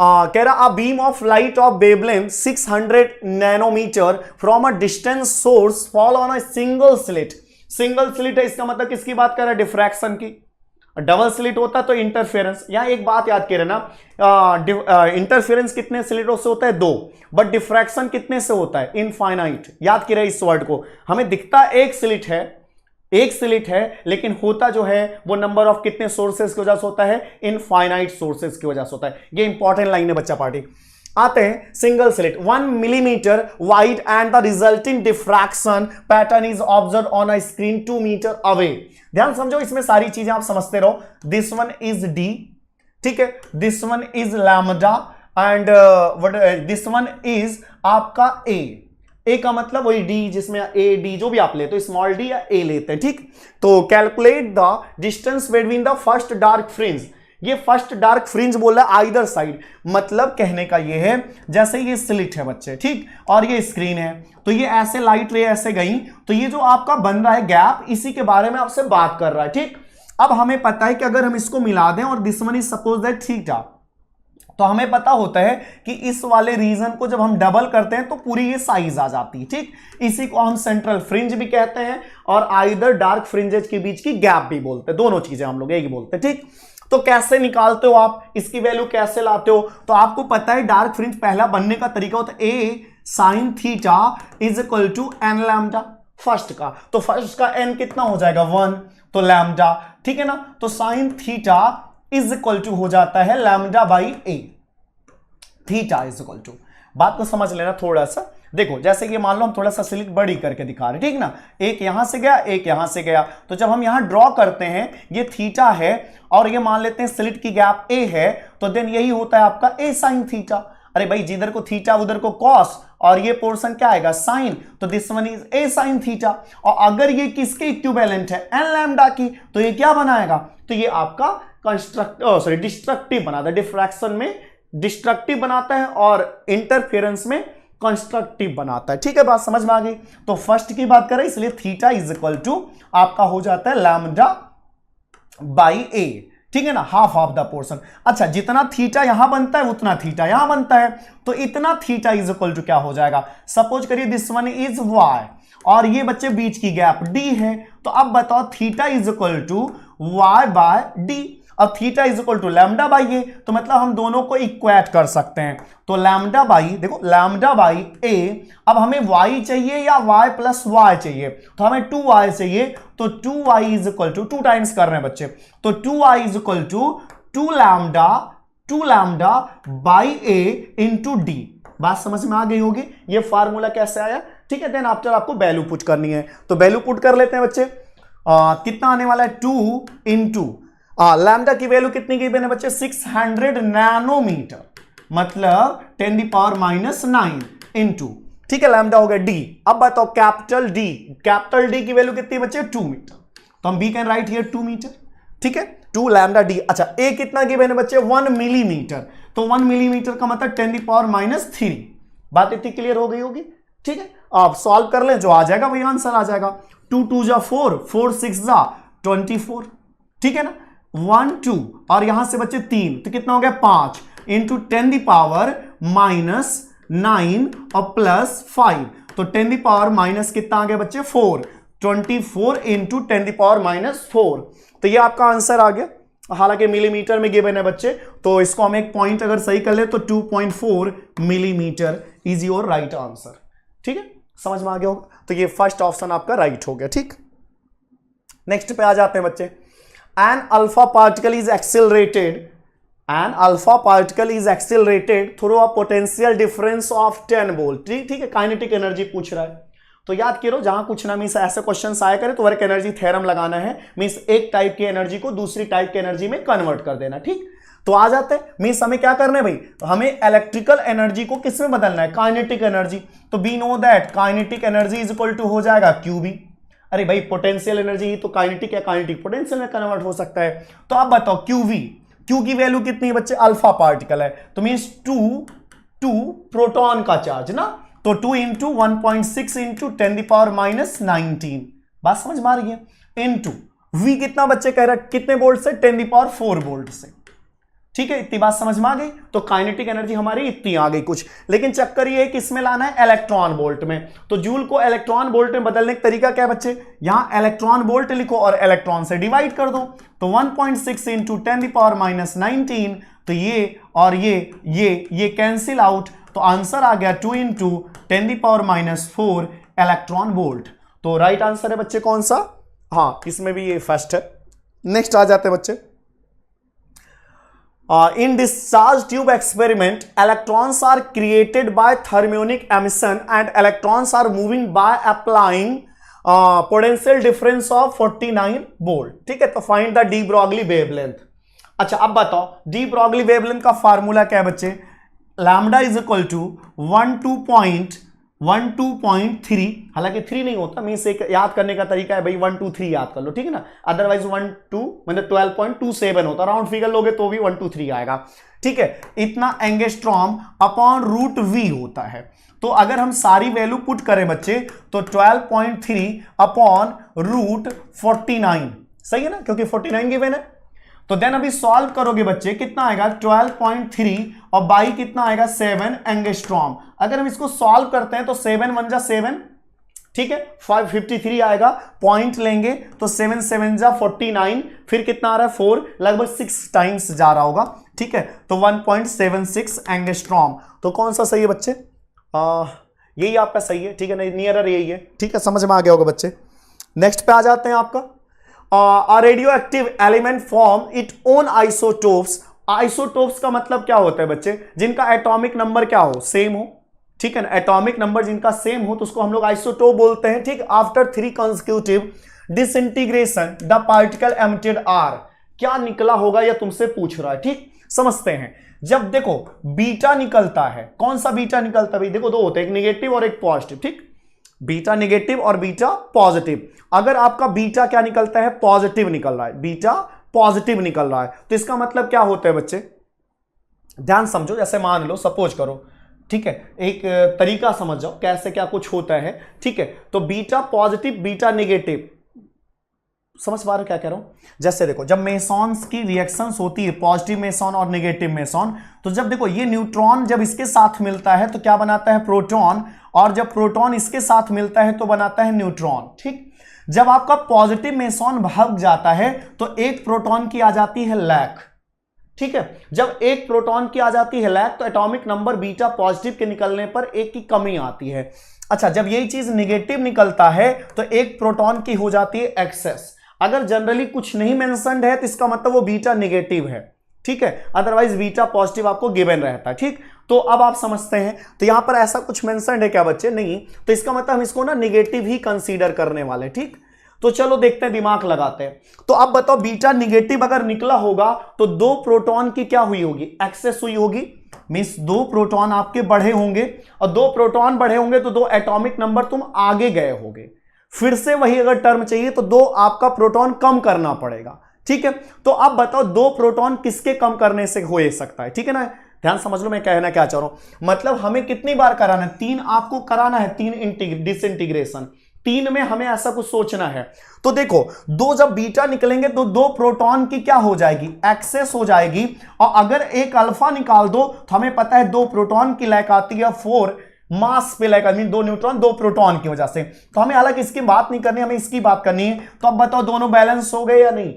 कह रहा a beam of light of wavelength 600 nanometre from a distance source fall on a single slit. Single slit है, इसका मतलब किसकी बात कर रहा है? डिफ्रैक्शन की। डबल स्लिट होता तो इंटरफेरेंस। यहां एक बात याद करे ना, इंटरफेरेंस कितने स्लिटों से होता है? 2, बट डिफ्रैक्शन कितने से होता है? इनफाइनाइट। याद करे इस वर्ड को, हमें दिखता एक स्लिट है, एक स्लिट है, लेकिन होता जो है वो नंबर ऑफ कितने सोर्सेस की वजह से होता है? इनफाइनाइट सोर्सेस की वजह से होता है। ये इंपॉर्टेंट लाइन है बच्चा पार्टी। आते हैं single slit 1 millimetre wide and the resulting diffraction pattern is observe on a screen 2 metre away. ध्यान समझो, इसमें सारी चीजें आप समझते रहो। दिस वन इज डी, ठीक है, this one is lambda and this one is आपका ए का मतलब वही डी, जिसमें ए डी जो भी आप लेते हो, स्मॉल डी या ए लेते हैं, ठीक। तो calculate the distance between the first dark fringe. ये फर्स्ट डार्क फ्रिंज बोला आइदर साइड, मतलब कहने का ये है जैसे ये स्लिट है बच्चे, ठीक, और ये स्क्रीन है, तो ये ऐसे लाइट रे ऐसे गई, तो ये जो आपका बन रहा है गैप, इसी के बारे में आपसे बात कर रहा है, ठीक। अब हमें पता है कि अगर हम इसको मिला दें और this one is suppose that theta, तो हमें पता होता है कि इस वाले रीजन को जब हम डबल करते हैं तो पूरी ये साइज आ जाती है, ठीक। इसी को हम सेंट्रल फ्रिंज भी कहते हैं और आइदर डार्क फ्रिंजेज के बीच की गैप भी बोलते हैं, दोनों चीजें हम लोग एक ही बोलते हैं, ठीक। तो कैसे निकालते हो आप, इसकी वैल्यू कैसे लाते हो? तो आपको पता है डार्क फ्रिंज पहला बनने का तरीका होता है a sine theta is equal to n lambda first का, तो फर्स्ट का एन कितना हो जाएगा 1, तो लैम्डा, ठीक है ना। तो sine theta is equal to हो जाता है lambda by a, theta is equal to. बात को समझ लेना थोड़ा सा, देखो जैसे कि मान लो हम थोड़ा सा स्लिट बड़ी करके दिखा रहे हैं, ठीक ना, एक यहां से गया एक यहां से गया, तो जब हम यहां ड्रॉ करते हैं ये थीटा है और ये मान लेते हैं स्लिट की गैप ए है, तो देन यही होता है आपका ए साइन थीटा। अरे भाई जिधर को थीटा उधर को कॉस और ये पोर्शन क्या आएगा साइन, तो this one is a sine theta. और अगर ये किसके इक्विवेलेंट है एन लैम्डा की, तो ये क्या बनाएगा, तो ये आपका डिस्ट्रक्टिव बनाता है, डिफ्रैक्शन में डिस्ट्रक्टिव बनाता है और इंटरफेरेंस में कंस्ट्रक्टिव बनाता है, ठीक है, बात समझ में आ गई। तो फर्स्ट की बात करें इसलिए थीटा इज इक्वल टू आपका हो जाता है लैम्डा बाई ए, ठीक है ना, हाफ ऑफ द पोर्शन। अच्छा, जितना थीटा यहां बनता है उतना थीटा यहां बनता है, तो इतना थीटा इज इक्वल टू क्या हो जाएगा, सपोज करिए दिस वन इज वाई और ये बच्चे बीच की गैप डी है, तो अब बताओ theta is equal to y by d. अब theta is equal to lambda by a, तो मतलब हम दोनों को इक्वेट कर सकते हैं, तो लैम्डा बाई, देखो लैम्डा बाई ए। अब हमें y चाहिए या y प्लस वाई चाहिए, तो हमें 2y चाहिए, तो 2y is equal to 2 times कर रहे हैं बच्चे, तो 2y is equal to 2 lambda by a into d. बात समझ में आ गई होगी, ये फार्मूला कैसे आया, ठीक है। देन आफ्टर आपको वैल्यू पुट करनी है, तो वैल्यू पुट कर लेते हैं बच्चे। कितना आने वाला है 2 इंटू लैम्डा की वैल्यू कितनी की बने बच्चे 600 नैनोमीटर, मतलब 10 दी पावर माइनस 9 इंटू, ठीक है, लैम्डा हो गया डी। अब बताओ कैपिटल डी की वैल्यू कितनी बच्चे 2 मीटर, तो हम be can write here 2 metre, ठीक है, 2 लैम्डा डी। अच्छा, ए कितना की बने बच्चे 1 मिलीमीटर, तो 1 मिलीमीटर का मतलब 10 दी पावर माइनस 3। बात इतनी क्लियर हो गई होगी, ठीक है। आप सॉल्व कर लें, जो आ जाएगा वही आंसर आ जाएगा। 2 2 जा 4, 4 6 जा 24, ठीक है ना, 1 2 और यहां से बच्चे 3, तो कितना हो गया 5 इंटू 10 दी पावर माइनस 9 और प्लस 5, तो 10 दी पावर माइनस कितना आ गया बच्चे 4, 24 इंटू 10 दी पावर माइनस 4, तो ये आपका आंसर आ गया। हालांकि मिलीमीटर में गिवन है बच्चे, तो इसको हम एक पॉइंट अगर सही कर ले तो 2.4 millimetre is your right answer, ठीक है, समझ में आ गया होगा। तो ये फर्स्ट ऑप्शन आपका राइट हो गया, ठीक। नेक्स्ट पे आ जाते हैं बच्चे। An alpha particle is accelerated through a potential difference of 10 volt, ठीक है, काइनेटिक एनर्जी पूछ रहा है, तो याद करो जहां कुछ ना मीन्स ऐसे क्वेश्चन आया करे तो वर्क एनर्जी थ्योरम लगाना है, मीन्स एक टाइप की एनर्जी को दूसरी टाइप की एनर्जी में कन्वर्ट कर देना, ठीक। तो आ जाते हैं, मीन्स हमें क्या करना है भाई, हमें इलेक्ट्रिकल एनर्जी को किस में बदलना है, काइनेटिक एनर्जी। तो we know that kinetic energy is equal to हो जाएगा क्यूबी। अरे भाई पोटेंशियल एनर्जी ही तो काइनेटिक या काइनेटिक पोटेंशियल में कन्वर्ट हो सकता है। तो अब बताओ क्यू की वैल्यू कितनी है बच्चे, अल्फा पार्टिकल है, तो मींस 2 प्रोटॉन का चार्ज ना, तो 2 इंटू 1.6 इंटू 10⁻⁻19, बात समझ में आ रही है, इंटू v कितना बच्चे कह रहा है, कितने वोल्ट से, 10⁴ वोल्ट से। ठीक है, इतनी बात समझ में आ गई। तो काइनेटिक एनर्जी हमारी इतनी आ गई कुछ, लेकिन चक्कर ये है कि इसमें लाना है इलेक्ट्रॉन वोल्ट में। तो जूल को इलेक्ट्रॉन वोल्ट में बदलने का तरीका क्या है बच्चे, यहां इलेक्ट्रॉन वोल्ट लिखो और इलेक्ट्रॉन से डिवाइड कर दो। तो 1.6 इंटू 10⁻⁻19, तो ये और ये कैंसिल आउट, तो आंसर आ गया 2 इंटू 10⁻⁴ इलेक्ट्रॉन वोल्ट। तो राइट आंसर है बच्चे कौन सा, हाँ इसमें भी ये फर्स्ट है। नेक्स्ट आ जाते हैं बच्चे, in discharge tube experiment, electrons are created by thermionic emission and electrons are moving by applying potential difference of 49 volt। ठीक है, तो find the de Broglie wavelength। अच्छा अब बताओ de Broglie wavelength का फार्मूला क्या है बच्चे, लैम्डा इज इक्वल टू 12.3, हालांकि 3 नहीं होता, मीन्स एक याद करने का तरीका है भाई 1 2 3 याद कर लो, ठीक है ना, अदरवाइज 1 2 मतलब 12.27 होता, राउंड फिगर लोगे तो भी 1 2 3 आएगा। ठीक है, इतना एंगस्ट्रॉम अपॉन रूट वी होता है। तो अगर हम सारी वैल्यू पुट करें बच्चे तो 12.3 अपॉन रूट 49, सही है ना, क्योंकि 49 गिवन है। तो देन अभी सॉल्व करोगे बच्चे, कितना आएगा 12.3 और बाई कितना आएगा 7 एंगस्ट्रॉम। अगर हम इसको सॉल्व करते हैं तो 7 1 जा 7, ठीक है, 553 आएगा, पॉइंट लेंगे तो 7 7 जा 49, फिर कितना आ रहा है 4, लगभग 6 टाइम्स जा रहा होगा। ठीक है, तो 1.76 एंगस्ट्रॉम। तो कौन सा सही है बच्चे, यही आपका सही है। ठीक है, नहीं नियरर यही है। ठीक है, समझ में आ गया होगा बच्चे। नेक्स्ट पे आ जाते हैं आपका, a radioactive element form its own isotopes। Isotopes का मतलब क्या होता है बच्चे, जिनका एटॉमिक नंबर क्या हो, सेम हो। ठीक है ना, एटॉमिक नंबर जिनका सेम हो तो उसको हम लोग आइसोटोप बोलते हैं। ठीक, after 3 consecutive disintegration the particle emitted are, क्या निकला होगा या तुमसे पूछ रहा है। ठीक, समझते हैं। जब देखो बीटा निकलता है, कौन सा बीटा निकलता है भाई, देखो दो होते हैं, एक निगेटिव और एक पॉजिटिव। ठीक, बीटा नेगेटिव और बीटा पॉजिटिव। अगर आपका बीटा क्या निकलता है, पॉजिटिव निकल रहा है, बीटा पॉजिटिव निकल रहा है, तो इसका मतलब क्या होता है बच्चे, ध्यान समझो। जैसे मान लो सपोज करो, ठीक है, एक तरीका समझ जाओ कैसे क्या कुछ होता है। ठीक है, तो बीटा पॉजिटिव बीटा नेगेटिव, समझ पा रहे हो क्या कह रहा हूं। जैसे देखो जब मेसॉन्स की रिएक्शंस होती है, पॉजिटिव मेसॉन और नेगेटिव मेसॉन, तो जब देखो ये न्यूट्रॉन जब इसके साथ मिलता है तो क्या बनाता है, प्रोटॉन, और जब प्रोटॉन इसके साथ मिलता है तो बनाता है न्यूट्रॉन। ठीक, जब आपका पॉजिटिव मेसॉन भाग जाता है तो एक प्रोटॉन की आ जाती है लैक। ठीक है, जब एक प्रोटॉन की आ जाती है लैक तो एटॉमिक नंबर बीटा पॉजिटिव के निकलने पर एक की कमी आती है। अच्छा, जब यही चीज निगेटिव निकलता है तो एक प्रोटॉन की हो जाती है एक्सेस। अगर जनरली कुछ नहीं मेंशन्ड है तो इसका मतलब वो बीटा नेगेटिव है। ठीक है, अदरवाइज बीटा पॉजिटिव आपको गिवन रहता है। ठीक, तो अब आप समझते हैं, तो यहां पर ऐसा कुछ मेंशन्ड है क्या बच्चे, नहीं, तो इसका मतलब हम इसको ना नेगेटिव ही कंसीडर करने वाले। ठीक, तो चलो देखते हैं, दिमाग लगाते हैं। तो अब बताओ बीटा नेगेटिव अगर निकला होगा तो 2 प्रोटॉन की क्या हुई होगी, एक्सेस हुई होगी, मींस 2 प्रोटॉन आपके बढ़े होंगे, और 2 प्रोटॉन बढ़े होंगे तो 2 एटॉमिक नंबर तुम आगे गए होगे। फिर से वही अगर टर्म चाहिए तो 2 आपका प्रोटॉन कम करना पड़ेगा। ठीक है, तो अब बताओ 2 प्रोटॉन किसके कम करने से हो सकता है। ठीक है ना, ध्यान समझ लो मैं कहना क्या चाह रहा हूं। मतलब हमें कितनी बार कराना है, 3 आपको कराना है, 3 डिसइंटीग्रेशन, 3 में हमें ऐसा कुछ सोचना है। तो देखो 2 जब बीटा निकलेंगे तो 2 प्रोटॉन की क्या हो जाएगी, एक्सेस हो जाएगी, और अगर एक अल्फा निकाल दो तो हमें पता है 2 प्रोटॉन की लैक आती है 4 मास पे लैक, मीन 2 न्यूट्रॉन 2 प्रोटॉन की वजह से। तो हमें हालांकि इसकी बात नहीं करनी, हमें इसकी बात करनी है। तो अब बताओ दोनों बैलेंस हो गए या नहीं,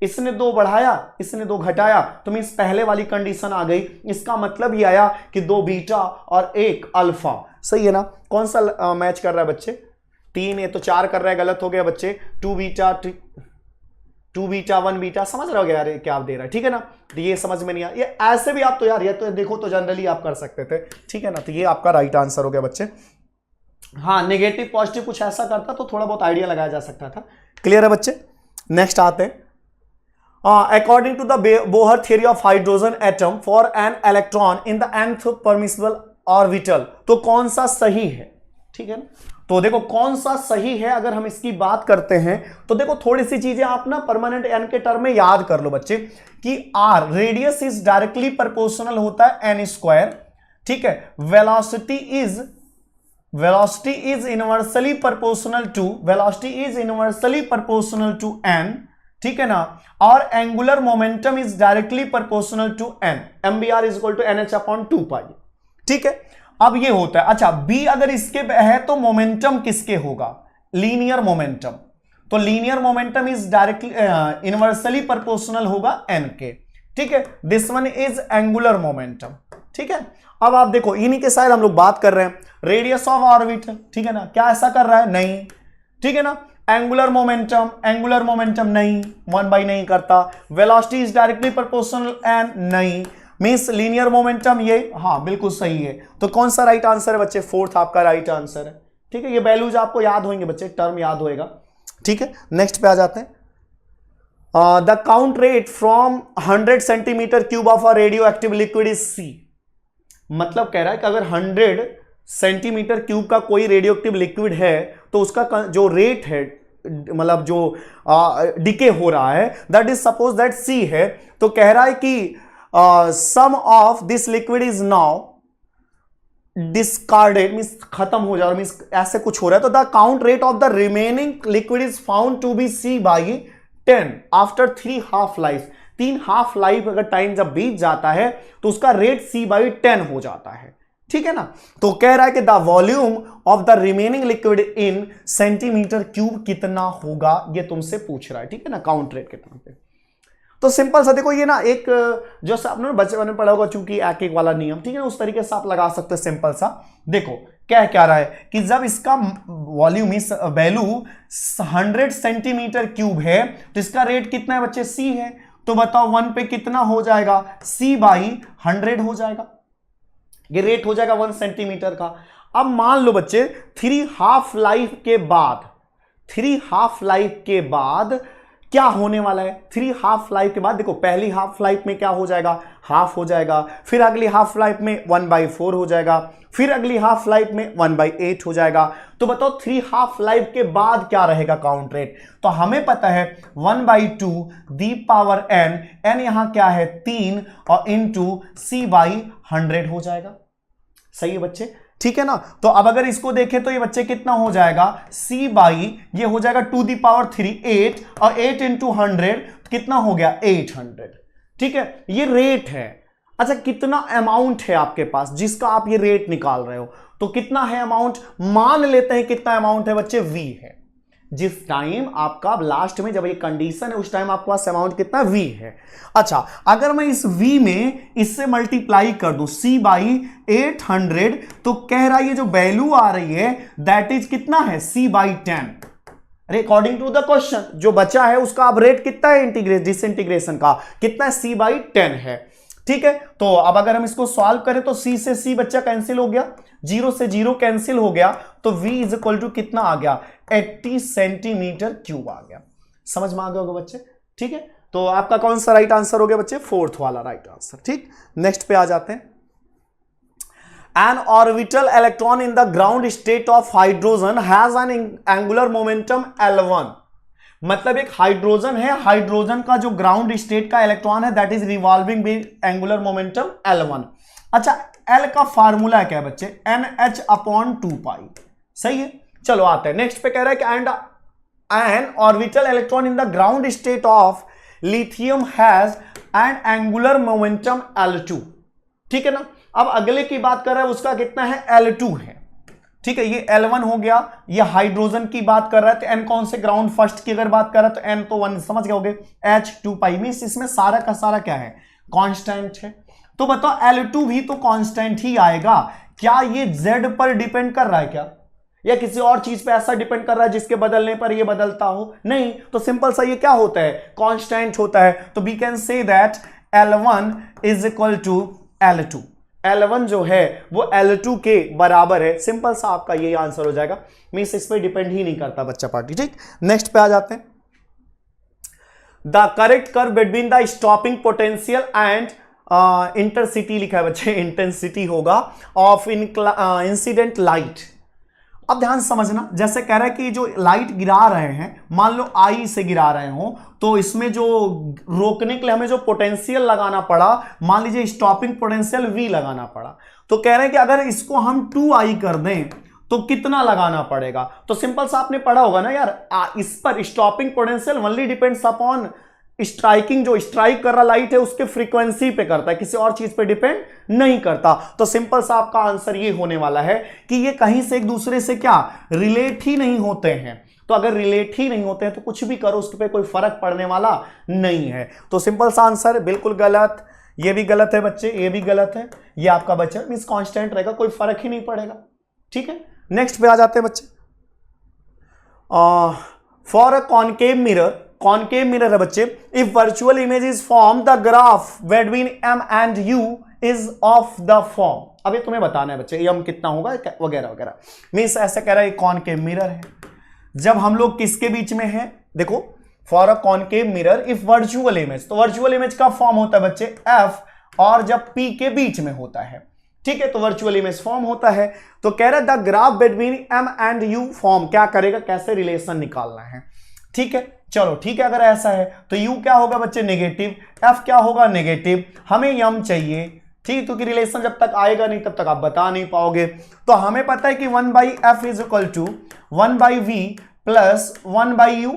इसने 2 बढ़ाया इसने 2 घटाया, तो मींस पहले वाली कंडीशन आ गई। इसका मतलब ये आया कि 2 बीटा और 1 अल्फा, सही है ना। कौन सा मैच कर रहा है बच्चे, 3 है तो 4 कर रहा है, गलत हो गया बच्चे। 2 बीटा 1 बीटा, समझ रहे हो यार ये क्या आप दे रहा है। ठीक है ना, तो ये समझ में नहीं आया, ये ऐसे भी आप तो यार ये तो देखो तो जनरली आप कर सकते थे। ठीक है ना, तो ये आपका राइट आंसर हो गया बच्चे। हाँ, नेगेटिव पॉजिटिव कुछ ऐसा करता तो थोड़ा बहुत आइडिया लगाया जा सकता था। क्लियर है बच्चे। नेक्स्ट आते हैं, according to the Bohr theory of hydrogen atom for an electron in the nth permissible orbital, तो कौन सा सही है। ठीक है ना, तो देखो कौन सा सही है अगर हम इसकी बात करते हैं तो देखो थोड़ी सी चीजें आप ना परमानेंट एन के टर्म में याद कर लो बच्चे कि r radius is directly proportional होता है एन स्क्वायर। ठीक है, velocity is velocity is inversely proportional to n, ठीक है ना, और angular momentum is directly proportional to n, mvr is equal to nh/2 pi, ठीक है। अब ये होता है, अच्छा b अगर इसके है तो मोमेंटम किसके होगा, लीनियर मोमेंटम, तो linear momentum is directly inversely proportional होगा n के, ठीक है। This one is angular momentum, ठीक है। अब आप देखो इन्हीं के साथ हम लोग बात कर रहे हैं, रेडियस ऑफ ऑर्बिट, ठीक है ना, क्या ऐसा कर रहा है, नहीं, ठीक है ना। एंगुलर मोमेंटम नहीं, 1/, नहीं करता। Velocity is directly proportional n, नहीं। मींस लीनियर मोमेंटम, ये हाँ बिल्कुल सही है। तो कौन सा राइट आंसर है बच्चे, फोर्थ आपका राइट आंसर है, ठीक है। ये वैल्यूज आपको याद होंगे बच्चे, टर्म याद होएगा, ठीक है। नेक्स्ट पे आ जाते हैं। The count rate from 100 centimetre cube of a radio active liquid is C। मतलब कह रहा है कि अगर 100 सेंटीमीटर क्यूब का कोई रेडियो एक्टिव लिक्विड है तो उसका जो रेट है, मतलब जो डिके हो रहा है, that is suppose that C है, तो कह रहा है कि some of this liquid is now discarded, means खत्म हो जा रहा है, मींस ऐसे कुछ हो रहा है, तो the count rate of the remaining liquid is found to be C/10 after 3 half life. 3 half life अगर टाइम जब बीत जाता है तो उसका रेट C/10 हो जाता है, ठीक है ना। तो कह रहा है कि the volume of the remaining liquid in centimetre cube कितना होगा, ये तुमसे पूछ रहा है, ठीक है ना, काउंट रेट कितना पे। तो सिंपल सा देखो, ये ना एक जो आपने बचपन में पढ़ा होगा, चूंकि एक वाला नियम, ठीक है, उस तरीके से आप लगा सकते हो। सिंपल सा देखो क्या रहा है कि जब इसका वॉल्यूम इस वैल्यू 100 सेंटीमीटर क्यूब है तो इसका रेट कितना है बच्चे, C है, तो बताओ 1 पे कितना हो जाएगा, C/100 हो जाएगा, ये रेट हो जाएगा 1 सेंटीमीटर का। अब मान लो बच्चे 3 हाफ लाइफ के बाद क्या होने वाला है, 3 हाफ लाइफ के बाद देखो, पहली हाफ लाइफ में क्या हो जाएगा, हाफ हो जाएगा, फिर अगली हाफ लाइफ में 1/4 हो जाएगा, फिर अगली हाफ लाइफ में 1/8 हो जाएगा। तो बताओ 3 हाफ लाइफ के बाद क्या रहेगा काउंट रेट, तो हमें पता है 1/2 दी पावर n यहां क्या है 3 और इंटू C/100 हो जाएगा, सही है बच्चे, ठीक है ना। तो अब अगर इसको देखें तो ये बच्चे कितना हो जाएगा, ये हो जाएगा 2 दी पावर 3 8, और 8 इंटू 100 कितना हो गया 800, ठीक है। ये रेट है। अच्छा कितना अमाउंट है आपके पास जिसका आप ये रेट निकाल रहे हो, तो कितना है अमाउंट, मान लेते हैं कितना अमाउंट है बच्चे, V है। जिस टाइम आपका लास्ट में जब ये कंडीशन है उस टाइम आपके पास अमाउंट कितना V है। अच्छा अगर मैं इस V में इससे मल्टीप्लाई कर दूं C/800, तो कह रहा है ये जो वैल्यू आ रही है दैट इज कितना है C/10। According to the question जो बचा है उसका अब रेट कितना है डिसइंटीग्रेशन का, कितना है C/10 है, ठीक है। तो अब अगर हम इसको सॉल्व करें तो C से C बच्चा कैंसिल हो गया, 0 से 0 कैंसिल हो गया, तो V इज इक्वल टू कितना आ गया 80 सेंटीमीटर क्यूब आ गया। समझ में आ गया होगा बच्चे, ठीक है। तो आपका कौन सा राइट आंसर हो गया बच्चे, फोर्थ वाला राइट आंसर, ठीक। नेक्स्ट पे आ जाते हैं। An orbital electron in the ground state of hydrogen has an angular momentum L1। मतलब एक हाइड्रोजन है, हाइड्रोजन का जो ग्राउंड स्टेट का इलेक्ट्रॉन है that is revolving with angular momentum L1। अच्छा L का फार्मूला क्या है बच्चे, NH/2π, सही है। चलो आते हैं नेक्स्ट पे, कह रहा है कि N orbital electron in the ground state of lithium has an angular momentum L2, ठीक है ना। अब अगले की बात कर रहा है उसका कितना है, L2 है, ठीक है। ये L1 हो गया, ये हाइड्रोजन की बात कर रहा है तो N कौन से ग्राउंड फर्स्ट की अगर बात कर रहा है तो N तो 1 समझ गए होगे, H2π मींस इसमें सारा का सारा क्या है, कांस्टेंट है। तो बताओ L2 भी तो कांस्टेंट ही आएगा, क्या ये Z पर डिपेंड कर रहा है क्या, या किसी और चीज पे ऐसा डिपेंड कर रहा है जिसके बदलने पर ये बदलता हो, नहीं। तो सिंपल सा ये क्या होता है, कांस्टेंट होता है। तो we can say that L1 is equal to L2, L1 जो है वो L2 के बराबर है। सिंपल सा आपका यही आंसर हो जाएगा, मींस इस पे डिपेंड ही नहीं करता बच्चा पार्टी, ठीक। नेक्स्ट पे आ जाते हैं। The correct curve between the stopping potential and intercity लिखा है बच्चे, इंटेंसिटी होगा ऑफ इंसिडेंट लाइट। अब ध्यान समझना, जैसे कह रहा है कि जो लाइट गिरा रहे हैं, मान लो I से गिरा रहे हो, तो इसमें जो रोकने के लिए हमें जो पोटेंशियल लगाना पड़ा, मान लीजिए स्टॉपिंग पोटेंशियल V लगाना पड़ा। तो कह रहे हैं कि अगर इसको हम 2I कर दें तो कितना लगाना पड़ेगा? तो सिंपल सा आपने पढ़ा होगा ना यार, इस पर stopping potential only depends upon striking, जो स्ट्राइक कर रहा लाइट है उसके फ्रीक्वेंसी पे करता है, किसी और चीज पे डिपेंड नहीं करता। तो सिंपल सा आपका आंसर ये होने वाला है कि ये कहीं से एक दूसरे से क्या रिलेट ही नहीं होते हैं। तो अगर रिलेट ही नहीं होते हैं तो कुछ भी करो उस पर कोई फर्क पड़ने वाला नहीं है। तो सिंपल सा आंसर बिल्कुल गलत, ये भी गलत है बच्चे, ये भी गलत है, ये आपका बच्चा मींस कांस्टेंट रहेगा, कोई फर्क ही नहीं पड़ेगा। ठीक है, नेक्स्ट पे आ जाते हैं बच्चे। For a concave mirror, concave mirror है बच्चे, if virtual image is form the graph between m and u is of the form. अभी तुम्हें बताना है बच्चे m कितना होगा वगैरह वगैरह। मींस ऐसे कह रहा है कॉनकेव मिरर है, जब हम लोग किसके बीच में हैं, देखो for a concave mirror if virtual image, तो वर्चुअल इमेज का फॉर्म होता है बच्चे f, और जब p के बीच में होता है, ठीक है, तो वर्चुअल इमेज फॉर्म होता है। तो कह रहा है the graph between m and u form, क्या करेगा, कैसे रिलेशन निकालना है। ठीक है, चलो ठीक है, अगर ऐसा है तो u क्या होगा बच्चे नेगेटिव, f क्या होगा नेगेटिव, हमें m चाहिए, ठीक, क्योंकि रिलेशन जब तक आएगा नहीं तब तक आप बता नहीं पाओगे। तो हमें पता है कि 1/f is equal to 1/v plus 1/u।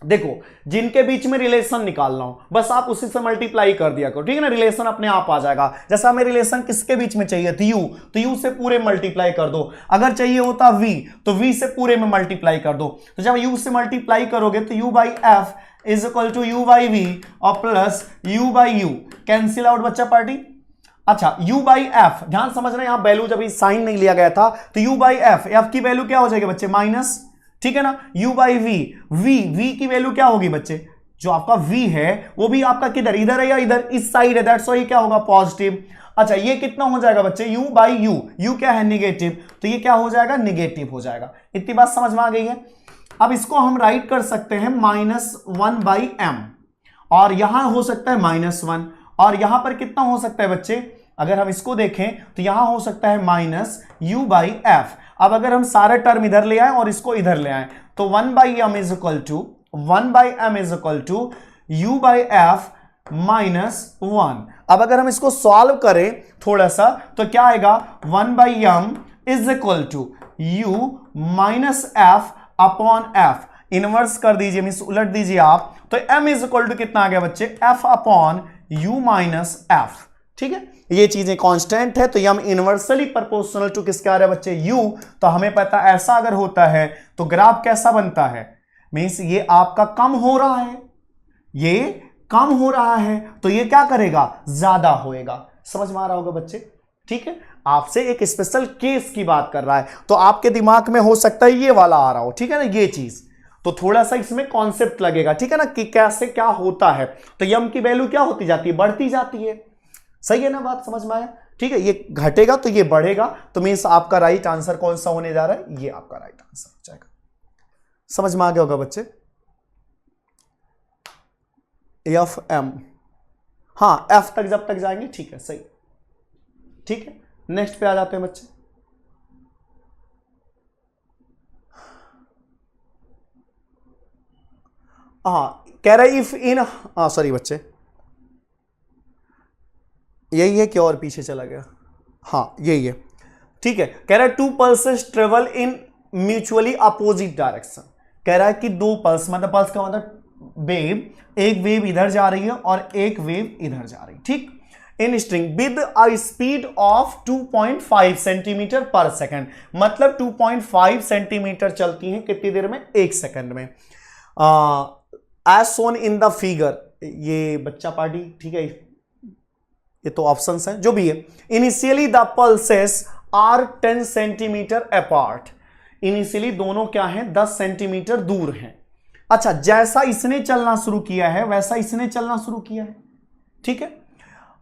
देखो जिनके बीच में रिलेशन निकालना हो बस आप उसी से मल्टीप्लाई कर दिया करो, ठीक है ना, रिलेशन अपने आप आ जाएगा। जैसा हमें रिलेशन किसके बीच में चाहिए थी u, तो u से पूरे मल्टीप्लाई कर दो। अगर चाहिए होता v तो v से पूरे में मल्टीप्लाई कर दो। तो जब u से मल्टीप्लाई करोगे तो u/f is equal to u/v और प्लस u/u, कैंसिल आउट बच्चा पार्टी। अच्छा u/f, ध्यान समझना, यहां वैल्यू जब साइन नहीं लिया गया था तो u/f, f की वैल्यू क्या हो जाएगी बच्चे माइनस, ठीक है ना, u/v, v की वैल्यू क्या होगी बच्चे, जो आपका v है वो भी आपका किधर, इधर है या इधर, इस साइड है, दैट्स व्हाई क्या होगा पॉजिटिव। अच्छा ये कितना हो जाएगा बच्चे u/u, u क्या है नेगेटिव, तो ये क्या हो जाएगा नेगेटिव हो जाएगा। इतनी बात समझ में आ गई है। अब इसको हम राइट कर सकते हैं -1/m, और यहां हो सकता है -1, और यहां पर कितना हो सकता है बच्चे, अगर हम इसको देखें तो यहां हो सकता है -u/f। अब अगर हम सारे टर्म इधर ले आए और इसको इधर ले आए तो 1/m is equal to u/f -1। अब अगर हम इसको सॉल्व करें थोड़ा सा तो क्या आएगा, 1/m is equal to u -f upon f। Inverse कर दीजिए, मींस उलट दीजिए आप, तो m इज इक्वल टू कितना आ गया बच्चे, f अपॉन u -f। ठीक है, ये चीजें कांस्टेंट है तो ये हम इनवर्सली प्रोपोर्शनल टू किसके आ रहा है बच्चे u। तो हमें पता ऐसा अगर होता है तो ग्राफ कैसा बनता है, मींस ये आपका कम हो रहा है, ये कम हो रहा है तो ये क्या करेगा ज्यादा होएगा। समझ में आ रहा होगा बच्चे, ठीक है, आपसे एक स्पेशल केस की बात कर रहा है तो आपके दिमाग में हो सकता है ये वाला आ रहा हो, ठीक है ना, ये चीज, तो थोड़ा सा इसमें कॉन्सेप्ट लगेगा, ठीक है ना, कि कैसे क्या होता है। तो यम की वैल्यू क्या होती जाती है, बढ़ती जाती है, सही है ना, बात समझ में आया। ठीक है, ये घटेगा तो ये बढ़ेगा, तो मींस आपका राइट आंसर कौन सा होने जा रहा है, ये आपका राइट आंसर हो जाएगा। समझ में आ गया होगा बच्चे, FM, हाँ F तक जब तक जाएंगे ठीक है, सही, ठीक है। नेक्स्ट पे आ जाते हैं बच्चे। हाँ कह रहा है इफ इन, सॉरी बच्चे यही है कि और पीछे चला गया, हाँ यही है, ठीक है। कह रहा है 2 pulses travel in mutually opposite direction. कह रहा है कि 2 पल्स, मतलब पल्स का मतलब वेव, एक वेव इधर जा रही है और एक वेव इधर जा रही है, ठीक, in string with a speed of 2.5 centimetre पर सेकेंड, मतलब 2.5 सेंटीमीटर चलती हैं कितनी देर में, 1 सेकेंड में। As shown in the figure, ये बच्चा पार्टी, ठीक है, ये तो ऑप्शंस हैं जो भी है। Initially the pulses are 10 centimetre apart, initially दोनों क्या हैं 10 सेंटीमीटर दूर हैं। अच्छा जैसा इसने चलना शुरू किया है वैसा इसने चलना शुरू किया है, ठीक है।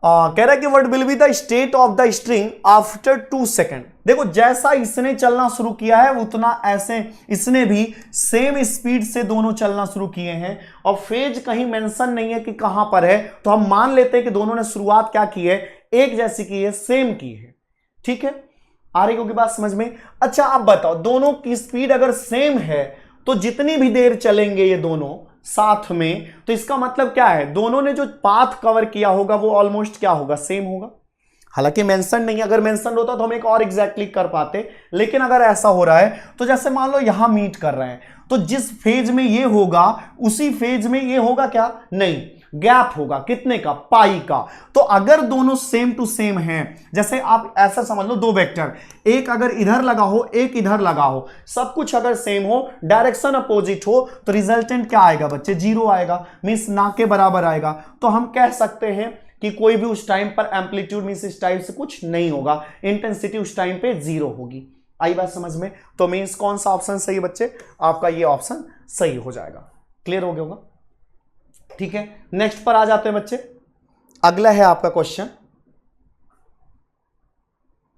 कह रहा है कि what will be the state of the string after 2 second. देखो जैसा इसने चलना शुरू किया है उतना ऐसे इसने भी सेम स्पीड से दोनों चलना शुरू किए हैं, और फेज कहीं मेंशन नहीं है कि कहां पर है, तो हम मान लेते हैं कि दोनों ने शुरुआत क्या की है, एक जैसी की है, सेम की है, ठीक है। आ रही होगी बात समझ में। अच्छा अब बताओ, दोनों की स्पीड अगर सेम है तो जितनी भी देर चलेंगे ये दोनों साथ में, तो इसका मतलब क्या है, दोनों ने जो पाथ कवर किया होगा वो ऑलमोस्ट क्या होगा, सेम होगा। हालांकि मेंशन नहीं, अगर मेंशन होता तो हम एक और एग्जैक्टली कर पाते, लेकिन अगर ऐसा हो रहा है तो जैसे मान लो यहां मीट कर रहे हैं, तो जिस फेज में ये होगा उसी फेज में ये होगा क्या, नहीं, गैप होगा, कितने का, पाई का। तो अगर दोनों सेम टू सेम हैं, जैसे आप ऐसा समझ लो दो वेक्टर, एक अगर इधर लगा हो एक इधर लगा हो, सब कुछ अगर सेम हो, डायरेक्शन अपोजिट हो, तो रिजल्टेंट क्या आएगा बच्चे, जीरो आएगा, मींस ना के बराबर आएगा। तो हम कह सकते हैं कि कोई भी उस टाइम पर एम्पलीट्यूड मींस इस टाइप से कुछ नहीं होगा, इंटेंसिटी उस टाइम पे जीरो होगी। आई बात समझ में? तो मींस कौन सा ऑप्शन सही है बच्चे, आपका ये ऑप्शन सही हो जाएगा। क्लियर हो गया होगा? ठीक है, नेक्स्ट पर आ जाते हैं बच्चे, अगला है आपका क्वेश्चन।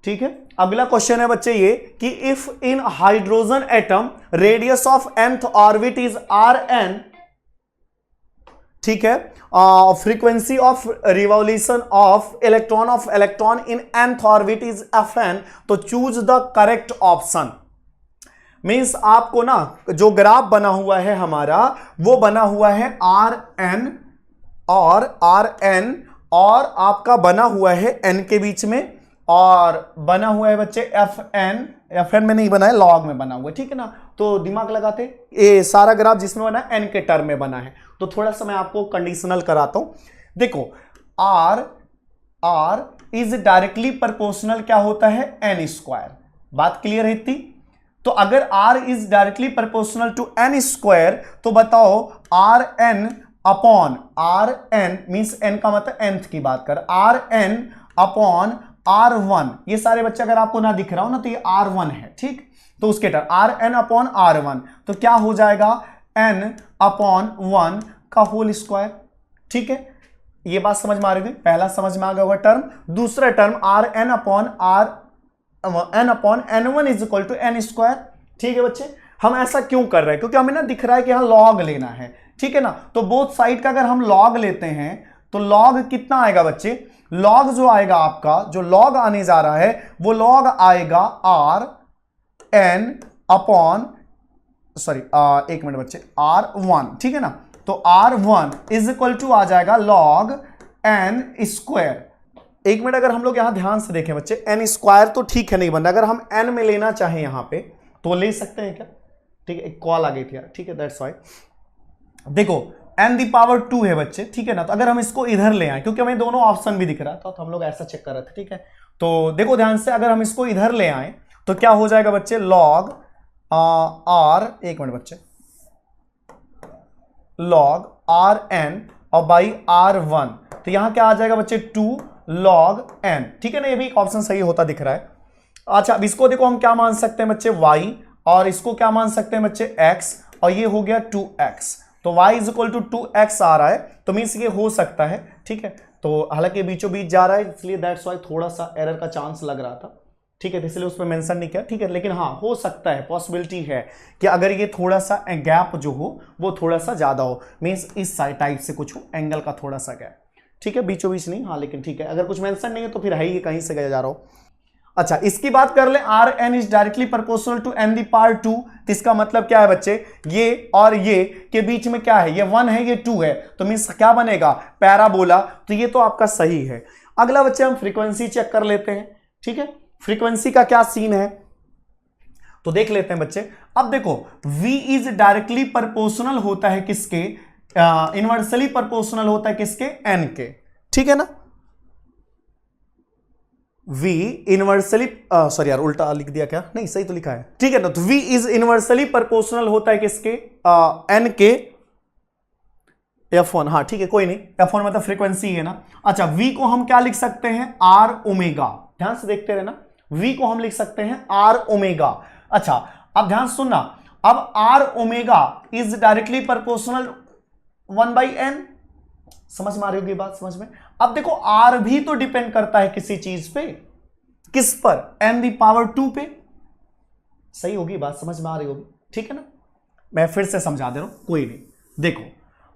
ठीक है, अगला क्वेश्चन है बच्चे ये कि if in hydrogen atom radius of nth orbit is Rn, ठीक है, frequency of revolution of electron in nth orbit is Fn, तो choose the correct option. Means आपको ना जो ग्राफ बना हुआ है हमारा, वो बना हुआ है Rn और आपका बना हुआ है n के बीच में, और बना हुआ है बच्चे Fn में नहीं बना है, लॉग में बना हुआ है, ठीक है ना। तो दिमाग लगाते, ये सारा ग्राफ जिसमें बना है n के टर्म में बना है। तो थोड़ा सा मैं आपको कंडीशनल कराता हूं। देखो r इज डायरेक्टली प्रोपोर्शनल क्या होता है, n स्क्वायर। बात क्लियर है इतनी? तो अगर r is directly proportional to n square, तो बताओ Rn upon Rn means n का मतलब nth की बात कर, Rn अपॉन R1, ये सारे बच्चे अगर आपको ना दिख रहा हो ना तो ये R1 है, ठीक। तो उसके टर्म Rn अपॉन R1, तो क्या हो जाएगा, n अपॉन 1 का होल स्क्वायर। ठीक है, ये बात समझ में आ रही है? पहला समझ में आ गया होगा टर्म। दूसरा term Rn upon n1 is equal to n square. ठीक है बच्चे, हम ऐसा क्यों कर रहे हैं, क्योंकि हमें ना दिख रहा है कि यहां लॉग लेना है, ठीक है ना। तो बोथ साइड का अगर हम लॉग लेते हैं तो लॉग कितना आएगा बच्चे, लॉग जो आएगा आपका, जो लॉग आने जा रहा है वो लॉग आएगा Rn अपॉन एक मिनट बच्चे, R1, ठीक है ना। तो R1 इज इक्वल टू आ जाएगा लॉग n स्क्वायर। एक मिनट, अगर हम लोग यहां ध्यान से देखें बच्चे, n स्क्वायर तो ठीक है नहीं बन रहा, अगर हम n में लेना चाहें यहां पे तो ले सकते हैं क्या? ठीक है, एक कॉल आ गई थी यार, ठीक है, दैट्स वाई। देखो n दी पावर 2 है बच्चे, ठीक है ना। तो अगर हम इसको इधर ले आए, क्योंकि हमें दोनों ऑप्शन भी दिख रहा था तो हम लोग ऐसा चेक कर रहे थे, ठीक है। तो देखो ध्यान से, अगर हम इसको इधर ले आए तो क्या हो जाएगा बच्चे, लॉग एक मिनट बच्चे, लॉग Rn और बाई R1, तो यहां क्या आ जाएगा बच्चे, 2 log n, ठीक है ना। ये भी एक ऑप्शन सही होता दिख रहा है। अच्छा, अब इसको देखो हम क्या मान सकते हैं बच्चे, y, और इसको क्या मान सकते हैं बच्चे, x, और ये हो गया 2x। तो y is equal to 2x आ रहा है, तो मीन्स ये हो सकता है, ठीक है। तो हालांकि बीचों बीच जा रहा है, इसलिए दैट्स वाई थोड़ा सा एरर का चांस लग रहा था, ठीक है, इसलिए उस पर मेंशन नहीं किया, ठीक है। लेकिन हाँ, हो सकता है, पॉसिबिलिटी है कि अगर ये थोड़ा सा गैप जो हो वो थोड़ा सा ज्यादा हो, मीन्स इस साइड टाइप से कुछ हो, एंगल का थोड़ा सा गैप, ठीक है, बीचों बीच नहीं, हाँ, लेकिन ठीक है, अगर कुछ मेंशन नहीं है तो फिर है ही कहीं से गया जा रहा हो। अच्छा, इसकी बात कर ले, Rn is directly proportional to n the power 2, तो इसका मतलब क्या है बच्चे, ये और ये के बीच में क्या है, ये 1 है, ये 2 है, तो मीन्स क्या बनेगा, पैराबोला। तो ये तो आपका सही है। अगला बच्चे हम फ्रीक्वेंसी चेक कर लेते हैं, ठीक है। फ्रीक्वेंसी का क्या सीन है तो देख लेते हैं बच्चे। अब देखो, V इज डायरेक्टली प्रोपोर्शनल होता है किसके, इनवर्सली प्रोपोर्शनल होता है किसके, n के, ठीक है ना। V इनवर्सली, सॉरी यार उल्टा लिख दिया क्या, नहीं सही तो लिखा है, ठीक है ना। तो V इज इनवर्सली प्रोपोर्शनल होता है किसके, n के, F1, हाँ ठीक है, कोई नहीं, F1 मतलब फ्रीक्वेंसी है ना। अच्छा, V को हम क्या लिख सकते हैं, R ओमेगा, ध्यान से देखते रहना, V को हम लिख सकते हैं R ओमेगा। अच्छा, अब ध्यान सुनना, अब R omega is directly proportional 1/n, समझ में आ रही होगी बात, समझ में। अब देखो, R भी तो डिपेंड करता है किसी चीज पे, किस पर, n दी पावर 2 पे, सही होगी बात, समझ में आ रही होगी, ठीक है ना। मैं फिर से समझा दे रहा हूं, कोई नहीं। देखो,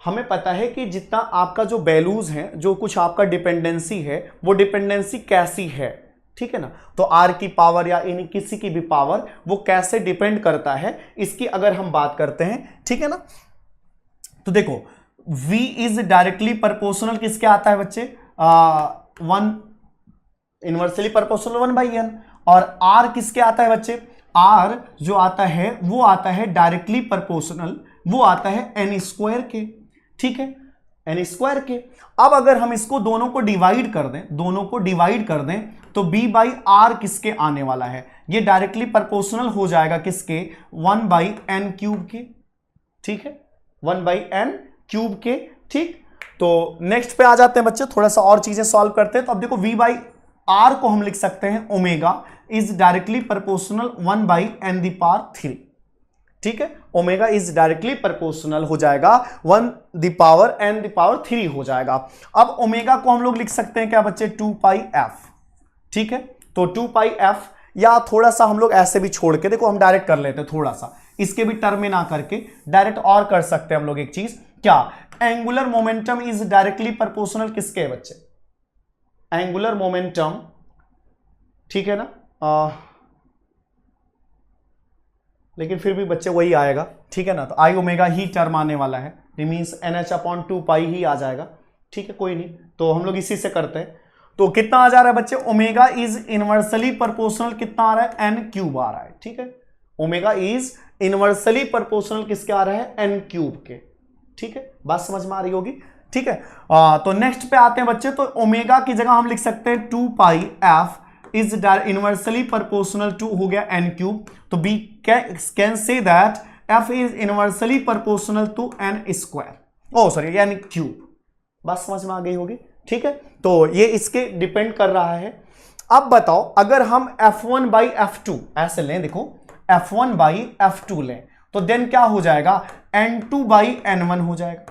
हमें पता है कि जितना आपका जो वैल्यूज है, जो कुछ आपका डिपेंडेंसी है, वो डिपेंडेंसी कैसी है, ठीक है ना। तो R की पावर या इन किसी की भी पावर, वो कैसे डिपेंड करता है, इसकी अगर हम बात करते हैं, ठीक है ना। तो देखो, V इज डायरेक्टली प्रोपोर्शनल किसके आता है बच्चे, 1 इनवर्सली प्रोपोर्शनल 1/n। और r किसके आता है बच्चे, r जो आता है वो आता है डायरेक्टली प्रोपोर्शनल, वो आता है n स्क्वायर के, ठीक है, n स्क्वायर के। अब अगर हम इसको दोनों को डिवाइड कर दें, दोनों को डिवाइड कर दें तो b/r किसके आने वाला है, ये डायरेक्टली प्रोपोर्शनल हो जाएगा किसके, 1/n क्यूब के, ठीक है, 1/n क्यूब के, ठीक। तो नेक्स्ट पे आ जाते हैं बच्चे, थोड़ा सा और चीजें सॉल्व करते हैं। तो अब देखो v/r को हम लिख सकते हैं omega is directly proportional 1/n⁻3, ठीक है, ओमेगा इज डायरेक्टली प्रोपोर्शनल हो जाएगा 1/n⁻3 हो जाएगा। अब ओमेगा को हम लोग लिख सकते हैं क्या बच्चे, 2πf, ठीक है। तो 2πf, या थोड़ा सा हम लोग ऐसे भी छोड़ के, देखो हम डायरेक्ट कर लेते हैं, थोड़ा सा इसके भी टर्म में ना करके डायरेक्ट और कर सकते हैं हम लोग एक चीज, क्या, angular momentum is directly proportional किसके बच्चे, एंगुलर मोमेंटम, ठीक है ना, लेकिन फिर भी बच्चे वही आएगा, ठीक है ना। तो आई ओमेगा ही टर्म आने वाला है, मीन्स NH/2π ही आ जाएगा, ठीक है, कोई नहीं। तो हम लोग इसी से करते हैं। तो कितना आ जा रहा है बच्चे, ओमेगा इज इनवर्सली प्रोपोर्शनल, कितना आ रहा है, n³ आ रहा है, ठीक है। ओमेगा इज इनवर्सली प्रोपोर्शनल किसके आ रहा है, n³ के, ठीक है, बात समझ में आ रही होगी, ठीक है। तो नेक्स्ट पे आते हैं बच्चे। तो ओमेगा की जगह हम लिख सकते हैं 2πf is inversely proportional to, हो गया n³। तो be can say that f is inversely proportional to n², oh sorry n³, बात समझ में आ गई होगी, ठीक है। तो ये इसके डिपेंड कर रहा है। अब बताओ अगर हम f1/f2 ऐसे लें, देखो f1/f2 लें तो देन क्या हो जाएगा, n2/n1 हो जाएगा,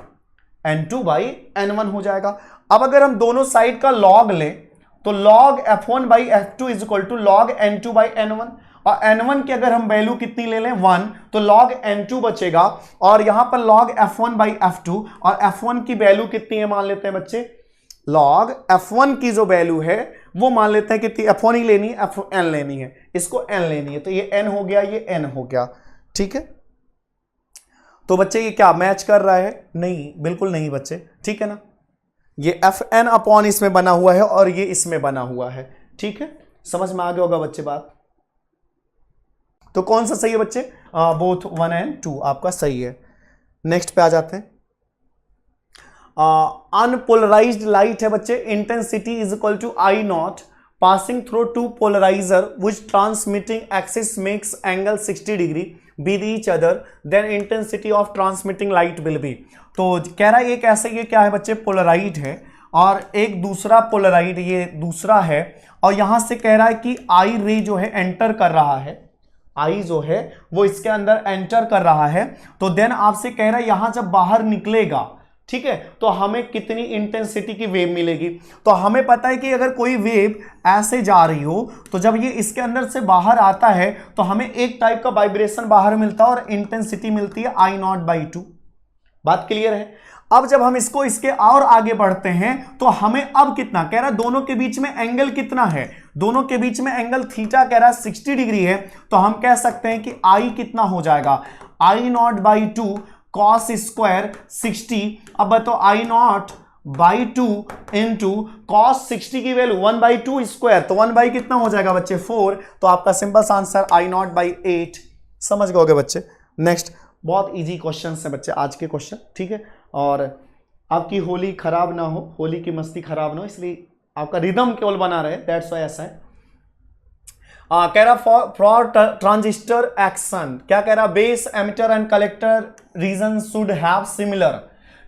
n2/n1 हो जाएगा। अब अगर हम दोनों साइड का लॉग लें तो log f1/f2 is equal to log n2/n1, और n1 की अगर हम वैल्यू कितनी ले लें 1 तो log n2 बचेगा, और यहां पर log f1/f2, और f1 की वैल्यू कितनी है मान लेते हैं बच्चे, log f1 की जो वैल्यू है वो मान लेते हैं कितनी, f1 ही लेनी है, fn लेनी है, इसको n लेनी है, तो ये n हो गया, ये n हो गया, ठीक है। तो बच्चे ये क्या मैच कर रहा है, नहीं, बिल्कुल नहीं बच्चे, ठीक है ना, ये fn अपॉन इसमें बना हुआ है और ये इसमें बना हुआ है, ठीक है, समझ में आ गया होगा बच्चे बात। तो कौन सा सही है बच्चे, बोथ 1 and 2 आपका सही है। नेक्स्ट पे आ जाते हैं। अनपोलराइज्ड लाइट है बच्चे, intensity is equal to I0 passing through two polariser which transmitting axis makes angle 60 degree with each other, then intensity of transmitting light will be. तो कह रहा है एक ऐसे, ये क्या है बच्चे, पोलराइड है, और एक दूसरा पोलराइड ये दूसरा है, और यहां से कह रहा है कि आई रे जो है एंटर कर रहा है, आई जो है वो इसके अंदर एंटर कर रहा है। तो देन आपसे कह रहा है यहां जब बाहर निकलेगा, ठीक है, तो हमें कितनी इंटेंसिटी की वेव मिलेगी। तो हमें पता है कि अगर कोई वेव ऐसे जा रही हो तो जब ये इसके अंदर से बाहर आता है तो हमें एक टाइप का वाइब्रेशन बाहर मिलता है और इंटेंसिटी मिलती है I0/2। बात क्लियर है। अब जब हम इसको इसके और आगे बढ़ते हैं तो हमें अब कितना कह रहा है, दोनों के बीच में एंगल कितना है, दोनों के बीच में एंगल थीटा कह रहा है 60 डिग्री है। तो हम कह सकते हैं कि I कितना हो जाएगा, I0/2 cos स्क्वायर 60। अब बताओ I0/2 इंटू cos 60 की वैल्यू 1/2 स्क्वायर, तो 1 कितना हो जाएगा बच्चे 4। तो आपका सिंपल आंसर I0/8। समझ गए बच्चे। नेक्स्ट, बहुत इजी क्वेश्चन है बच्चे आज के क्वेश्चन, ठीक है। और आपकी होली खराब ना हो, होली की मस्ती खराब ना हो, इसलिए आपका रिदम केवल बना रहे, दैट्स व्हाई ऐसा है। कह रहा फॉर ट्रांजिस्टर एक्शन, क्या कह रहा, base emitter and collector region should have similar.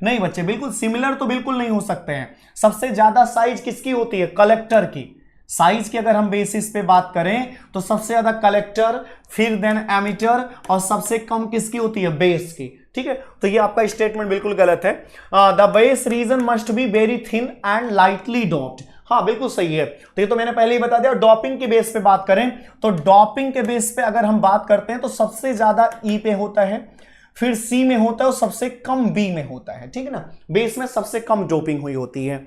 नहीं बच्चे, बिल्कुल सिमिलर तो बिल्कुल नहीं हो सकते हैं। सबसे ज्यादा साइज किसकी होती है, कलेक्टर की। साइज की अगर हम बेसिस पे बात करें तो सबसे ज्यादा कलेक्टर, फिर देन एमिटर, और सबसे कम किसकी होती है, बेस की, ठीक है। तो ये आपका स्टेटमेंट बिल्कुल गलत है। The base reason must be very thin and lightly doped. हाँ बिल्कुल सही है। तो ये तो मैंने पहले ही बता दिया। डॉपिंग के बेस पे बात करें तो डॉपिंग के बेस पे अगर हम बात करते हैं तो सबसे ज्यादा ई पे होता है, फिर सी में होता है और सबसे कम बी में होता है, ठीक है ना। बेस में सबसे कम डोपिंग हुई होती है।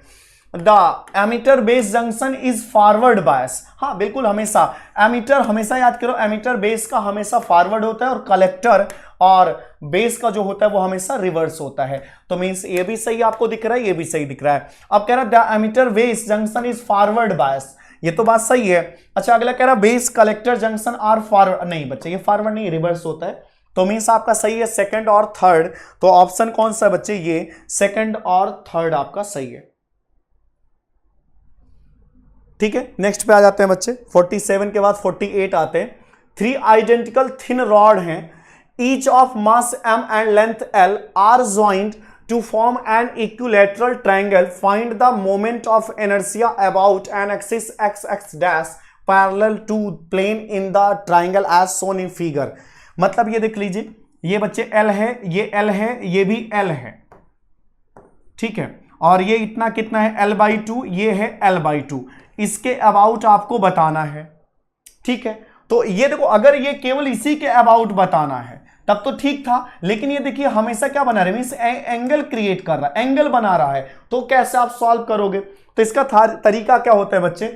The emitter base junction is forward बायस। हाँ बिल्कुल, हमेशा एमिटर, हमेशा याद करो एमिटर बेस का हमेशा फॉरवर्ड होता है और कलेक्टर और बेस का जो होता है वो हमेशा रिवर्स होता है। तो मींस ये भी सही आपको दिख रहा है, ये भी सही दिख रहा है। अब कह रहा है the emitter base junction is forward bias, ये तो बात सही है। अच्छा अगला कह रहा base collector junction are forward, नहीं बच्चे ये फॉरवर्ड नहीं रिवर्स होता है, तो मीन्स आपका सही है सेकंड और थर्ड। तो ऑप्शन कौन सा बच्चे, ये सेकंड और थर्ड आपका सही है। ठीक है, नेक्स्ट पे आ जाते हैं बच्चे। 47 के बाद 48 आते हैं। 3 आइडेंटिकल थिन रॉड हैं, each of mass m and length l are joint to form an equilateral triangle, find the moment of inertia about an axis x x dash parallel to plane in the triangle as shown in figure. मतलब ये देख लीजिए, ये बच्चे l है, ये l है, ये भी l है, ठीक है, और ये इतना कितना है l/2, ये है l/2, इसके अबाउट आपको बताना है। ठीक है, तो ये देखो अगर ये केवल इसी के अबाउट बताना है तब तो ठीक था, लेकिन ये देखिए हमेशा क्या बना रहा है, मींस एंगल क्रिएट कर रहा है, एंगल बना रहा है, तो कैसे आप सॉल्व करोगे। तो इसका तरीका क्या होता है बच्चे,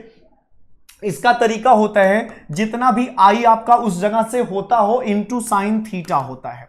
इसका तरीका होता है जितना भी आई आपका उस जगह से होता हो इनटू साइन थीटा होता है।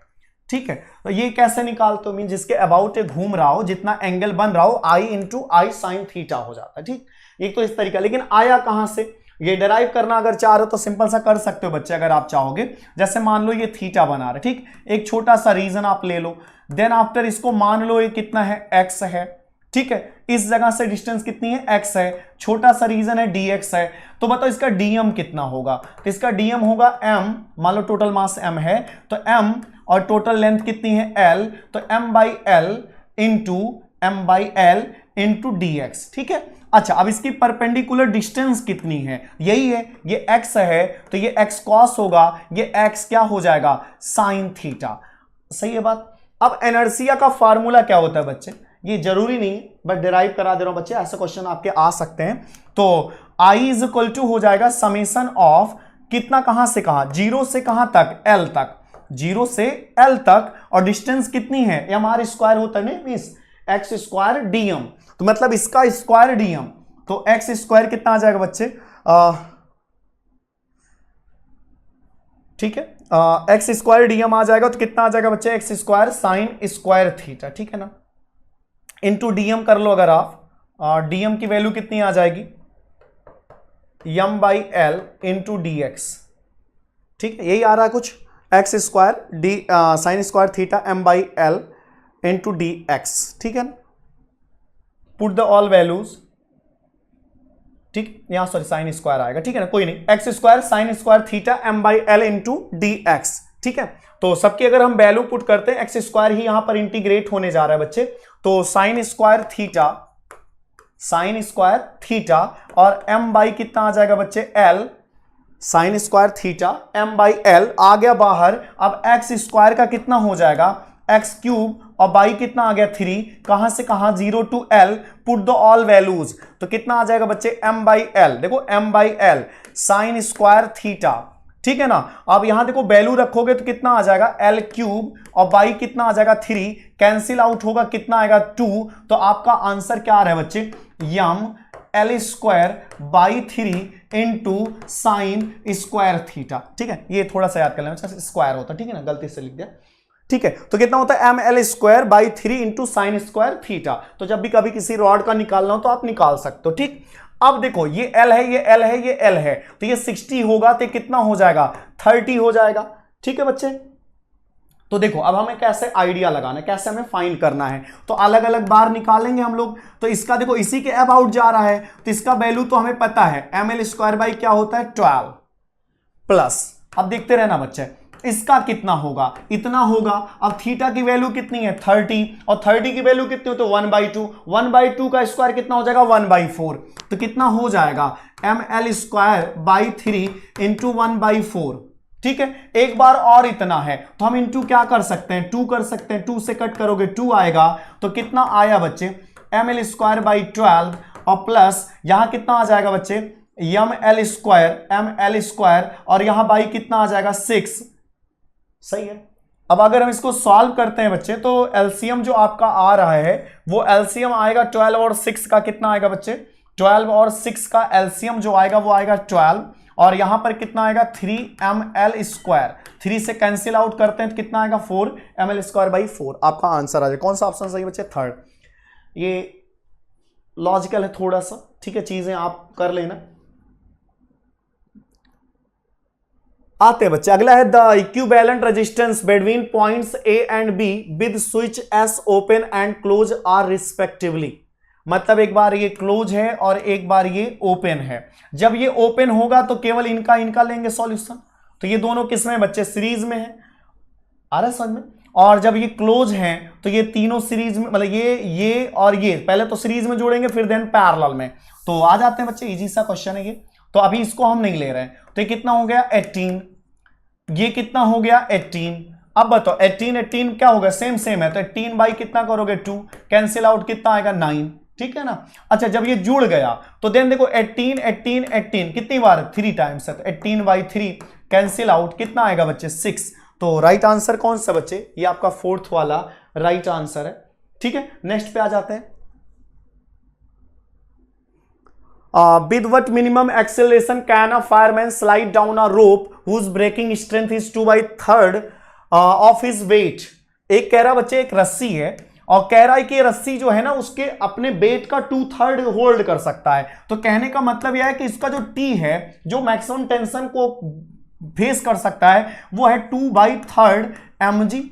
ठीक है, तो ये कैसे निकालते हो, मीन जिसके अबाउट घूम रहा हो, जितना एंगल बन रहा हो, आई इंटू आई साइन थीटा हो जाता है। ठीक, एक तो इस तरीका, लेकिन आया कहां से, ये डेराइव करना अगर चाह रहे हो तो सिंपल सा कर सकते हो बच्चे अगर आप चाहोगे। जैसे मान लो ये थीटा बना रहे, ठीक, एक छोटा सा रीजन आप ले लो, देन आफ्टर इसको मान लो ये कितना है, एक्स है। ठीक है, इस जगह से डिस्टेंस कितनी है, एक्स है, छोटा सा रीजन है dx है, तो बताओ इसका dm कितना होगा। तो इसका dm होगा m, मान लो टोटल मास m है तो m, और टोटल लेंथ कितनी है l, तो m/l इंटू dx। ठीक है, अच्छा अब इसकी परपेंडिकुलर डिस्टेंस कितनी है, यही है, ये x है तो ये x cos होगा, ये x क्या हो जाएगा, साइन थीटा। सही है बात। अब इनर्शिया का फार्मूला क्या होता है बच्चे, ये जरूरी नहीं बट डिराइव करा दे रहा हूं बच्चे, ऐसे क्वेश्चन आपके आ सकते हैं। तो I इज इक्वल टू हो जाएगा समेशन ऑफ कितना, कहां से कहां, जीरो से कहां तक, L तक, जीरो से L तक, और डिस्टेंस कितनी है, mr स्क्वायर होता है नहीं, मींस एक्स स्क्वायर dm, तो मतलब इसका स्क्वायर dm, तो एक्स स्क्वायर कितना आ जाएगा बच्चे, ठीक है, एक्स स्क्वायर dm आ जाएगा, तो कितना आ जाएगा बच्चे, x square sine square theta. ठीक है ना, इंटू डीएम कर लो अगर आप, डीएम की वैल्यू कितनी आ जाएगी, m/l इंटू dx। ठीक है, यही आ रहा है कुछ, x square D sine square theta m/l into dx। ठीक है ना, पुट द ऑल वैल्यूज, ठीक, यहां सॉरी साइन स्क्वायर आएगा, ठीक है ना, कोई नहीं, x square sine square theta m/l into dx। ठीक है, तो सबकी अगर हम वैल्यू पुट करते हैं, एक्स स्क्वायर ही यहां पर इंटीग्रेट होने जा रहा है बच्चे, तो साइन स्क्वायर थीटा और m बाई कितना आ जाएगा बच्चे, l, sine square theta m/l आ गया बाहर। अब एक्स स्क्वायर का कितना हो जाएगा, एक्स क्यूब, और बाई कितना आ गया 3, कहां से कहां, 0 to l, put the all values, तो कितना आ जाएगा बच्चे, m/l, देखो m/l साइन स्क्वायर थीटा। ठीक है ना, अब यहां देखो वैल्यू रखोगे तो कितना आ जाएगा, l क्यूब, और बाई कितना आ जाएगा 3, कैंसिल आउट होगा, कितना आएगा 2, तो आपका आंसर क्या आ रहा है बच्चे, l square by 3 into sine square theta. ठीक है, ये थोड़ा सा याद कर लेना, स्क्वायर होता है, ठीक है ना, गलती से लिख दिया। ठीक है, तो कितना होता है, ml square by 3 into sine square theta. तो जब भी कभी किसी रॉड का निकालना हो तो आप निकाल सकते हो। ठीक, अब देखो ये L है, ये L है, ये L है, तो ये 60 होगा तो कितना हो जाएगा, 30 हो जाएगा। ठीक है बच्चे, तो देखो अब हमें कैसे आइडिया लगाना है, कैसे हमें फाइंड करना है, तो अलग अलग बार निकालेंगे हम लोग। तो इसका देखो इसी के अबाउट जा रहा है, तो इसका वैल्यू तो हमें पता है, ml स्क्वायर बाई क्या होता है 12 प्लस, अब देखते रहना बच्चे, इसका कितना होगा, इतना होगा। अब थीटा की वैल्यू कितनी है 30, और 30 की वैल्यू कितनी हो तो 1/2, 1/2 का स्क्वायर कितना हो जाएगा 1/4, तो कितना हो जाएगा ml स्क्वायर बाई 3 इंटू 1/4। ठीक है, एक बार और इतना है तो हम इंटू क्या कर सकते हैं, 2 कर सकते हैं, 2 से कट करोगे 2 आएगा, तो कितना आया बच्चे ml स्क्वायर बाई 12, और प्लस यहां कितना आ जाएगा बच्चे ml स्क्वायर, और यहां बाई कितना आ जाएगा 6। सही है, अब अगर हम इसको सॉल्व करते हैं बच्चे तो एलसीएम जो आपका आ रहा है वो एलसीएम आएगा 12 और 6 का, कितना आएगा बच्चे 12 और 6 का एलसीएम जो आएगा वो आएगा 12, और यहां पर कितना आएगा 3ml स्क्वायर, 3 से कैंसिल आउट करते हैं तो कितना आएगा 4ml स्क्वायर बाई 4। आपका आंसर आ जाएगा। कौन सा ऑप्शन सही बच्चे, थर्ड। ये लॉजिकल है थोड़ा सा, ठीक है, चीजें आप कर लेना। आते हैं बच्चे, अगला है the equivalent resistance between points A and B with switch S open and close are respectively. मतलब एक बार ये क्लोज है और एक बार ये ओपन है। जब ये ओपन होगा तो केवल इनका इनका लेंगे सॉल्यूशन, तो ये दोनों किस में बच्चे, सीरीज में है, आ रहा है समझ में। और जब ये क्लोज हैं तो ये तीनों सीरीज में, मतलब ये और ये पहले तो सीरीज में जोड़ेंगे फिर देन पैरेलल में। तो आ जाते हैं बच्चे, इजी सा क्वेश्चन है ये। तो अभी इसको हम नहीं ले रहे हैं। तो ये कितना हो गया 18, ये कितना हो गया 18। अब बताओ 18 क्या होगा, सेम सेम है, तो 18 बाई कितना करोगे 2, कैंसिल आउट कितना आएगा 9, ठीक है ना। अच्छा जब ये जुड़ गया तो देन देखो 18 कितनी बार, 3 टाइम्स है, तो 18 बाई 3 कैंसिल आउट कितना आएगा बच्चे 6। तो राइट आंसर कौन सा बच्चे, ये आपका फोर्थ वाला राइट आंसर है, ठीक है। नेक्स्ट पे आ जाते हैं। With what minimum acceleration can a fireman slide down a rope whose braking strength is 2/3 of his weight? एक कह रहा बच्चे, एक रस्सी है और कह रहा है कि रस्सी जो है ना उसके अपने वेट का 2/3 होल्ड कर सकता है। तो कहने का मतलब यह है कि इसका जो टी है, जो मैक्सिमम टेंशन को फेस कर सकता है, वो है 2/3 mg,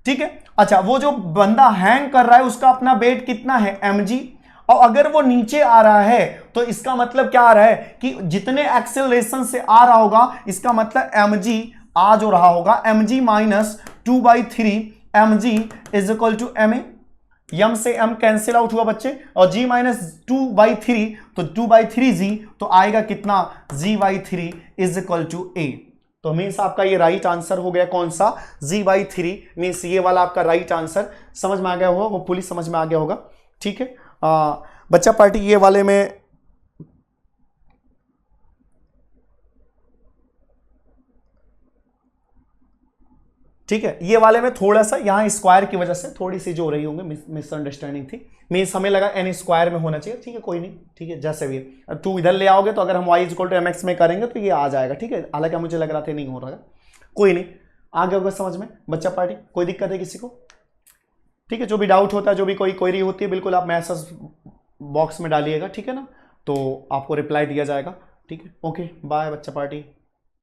ठीक है। अच्छा वो जो बंदा हैंग कर रहा है उसका अपना वेट कितना है mg, और अगर वो नीचे आ रहा है तो इसका मतलब क्या आ रहा है कि जितने एक्सेलरेशन से आ रहा होगा इसका मतलब mg आ जो रहा होगा mg minus 2/3 mg is equal to ma। M से m कैंसिल आउट हुआ बच्चे, और g माइनस 2/3 तो 2/3g, तो आएगा कितना g/3 is equal to a। तो मीन्स आपका ये राइट आंसर हो गया कौन सा, g/3, मीन्स ये वाला आपका राइट आंसर समझ में आ गया होगा, वो पुलिस समझ में आ गया होगा, ठीक है। बच्चा पार्टी ये वाले में ठीक है, ये वाले में थोड़ा सा यहाँ स्क्वायर की वजह से थोड़ी सी जो हो रही होंगे मिसअंडरस्टैंडिंग थी, मीन्स हमें लगा एन स्क्वायर में होना चाहिए, ठीक है कोई नहीं, ठीक है जैसे भी है। 2 इधर ले आओगे तो अगर हम y इक्वल टू mx में करेंगे तो ये आ जाएगा, ठीक है। हालांकि मुझे लग रहा था नहीं हो रहा है, कोई नहीं, आगे होगा समझ में बच्चा पार्टी। कोई दिक्कत है किसी को, ठीक है। जो भी डाउट होता है, जो भी कोई क्वेरी होती है, बिल्कुल आप मैसेज बॉक्स में डालिएगा, ठीक है ना, तो आपको रिप्लाई दिया जाएगा, ठीक है। ओके बाय बच्चा पार्टी।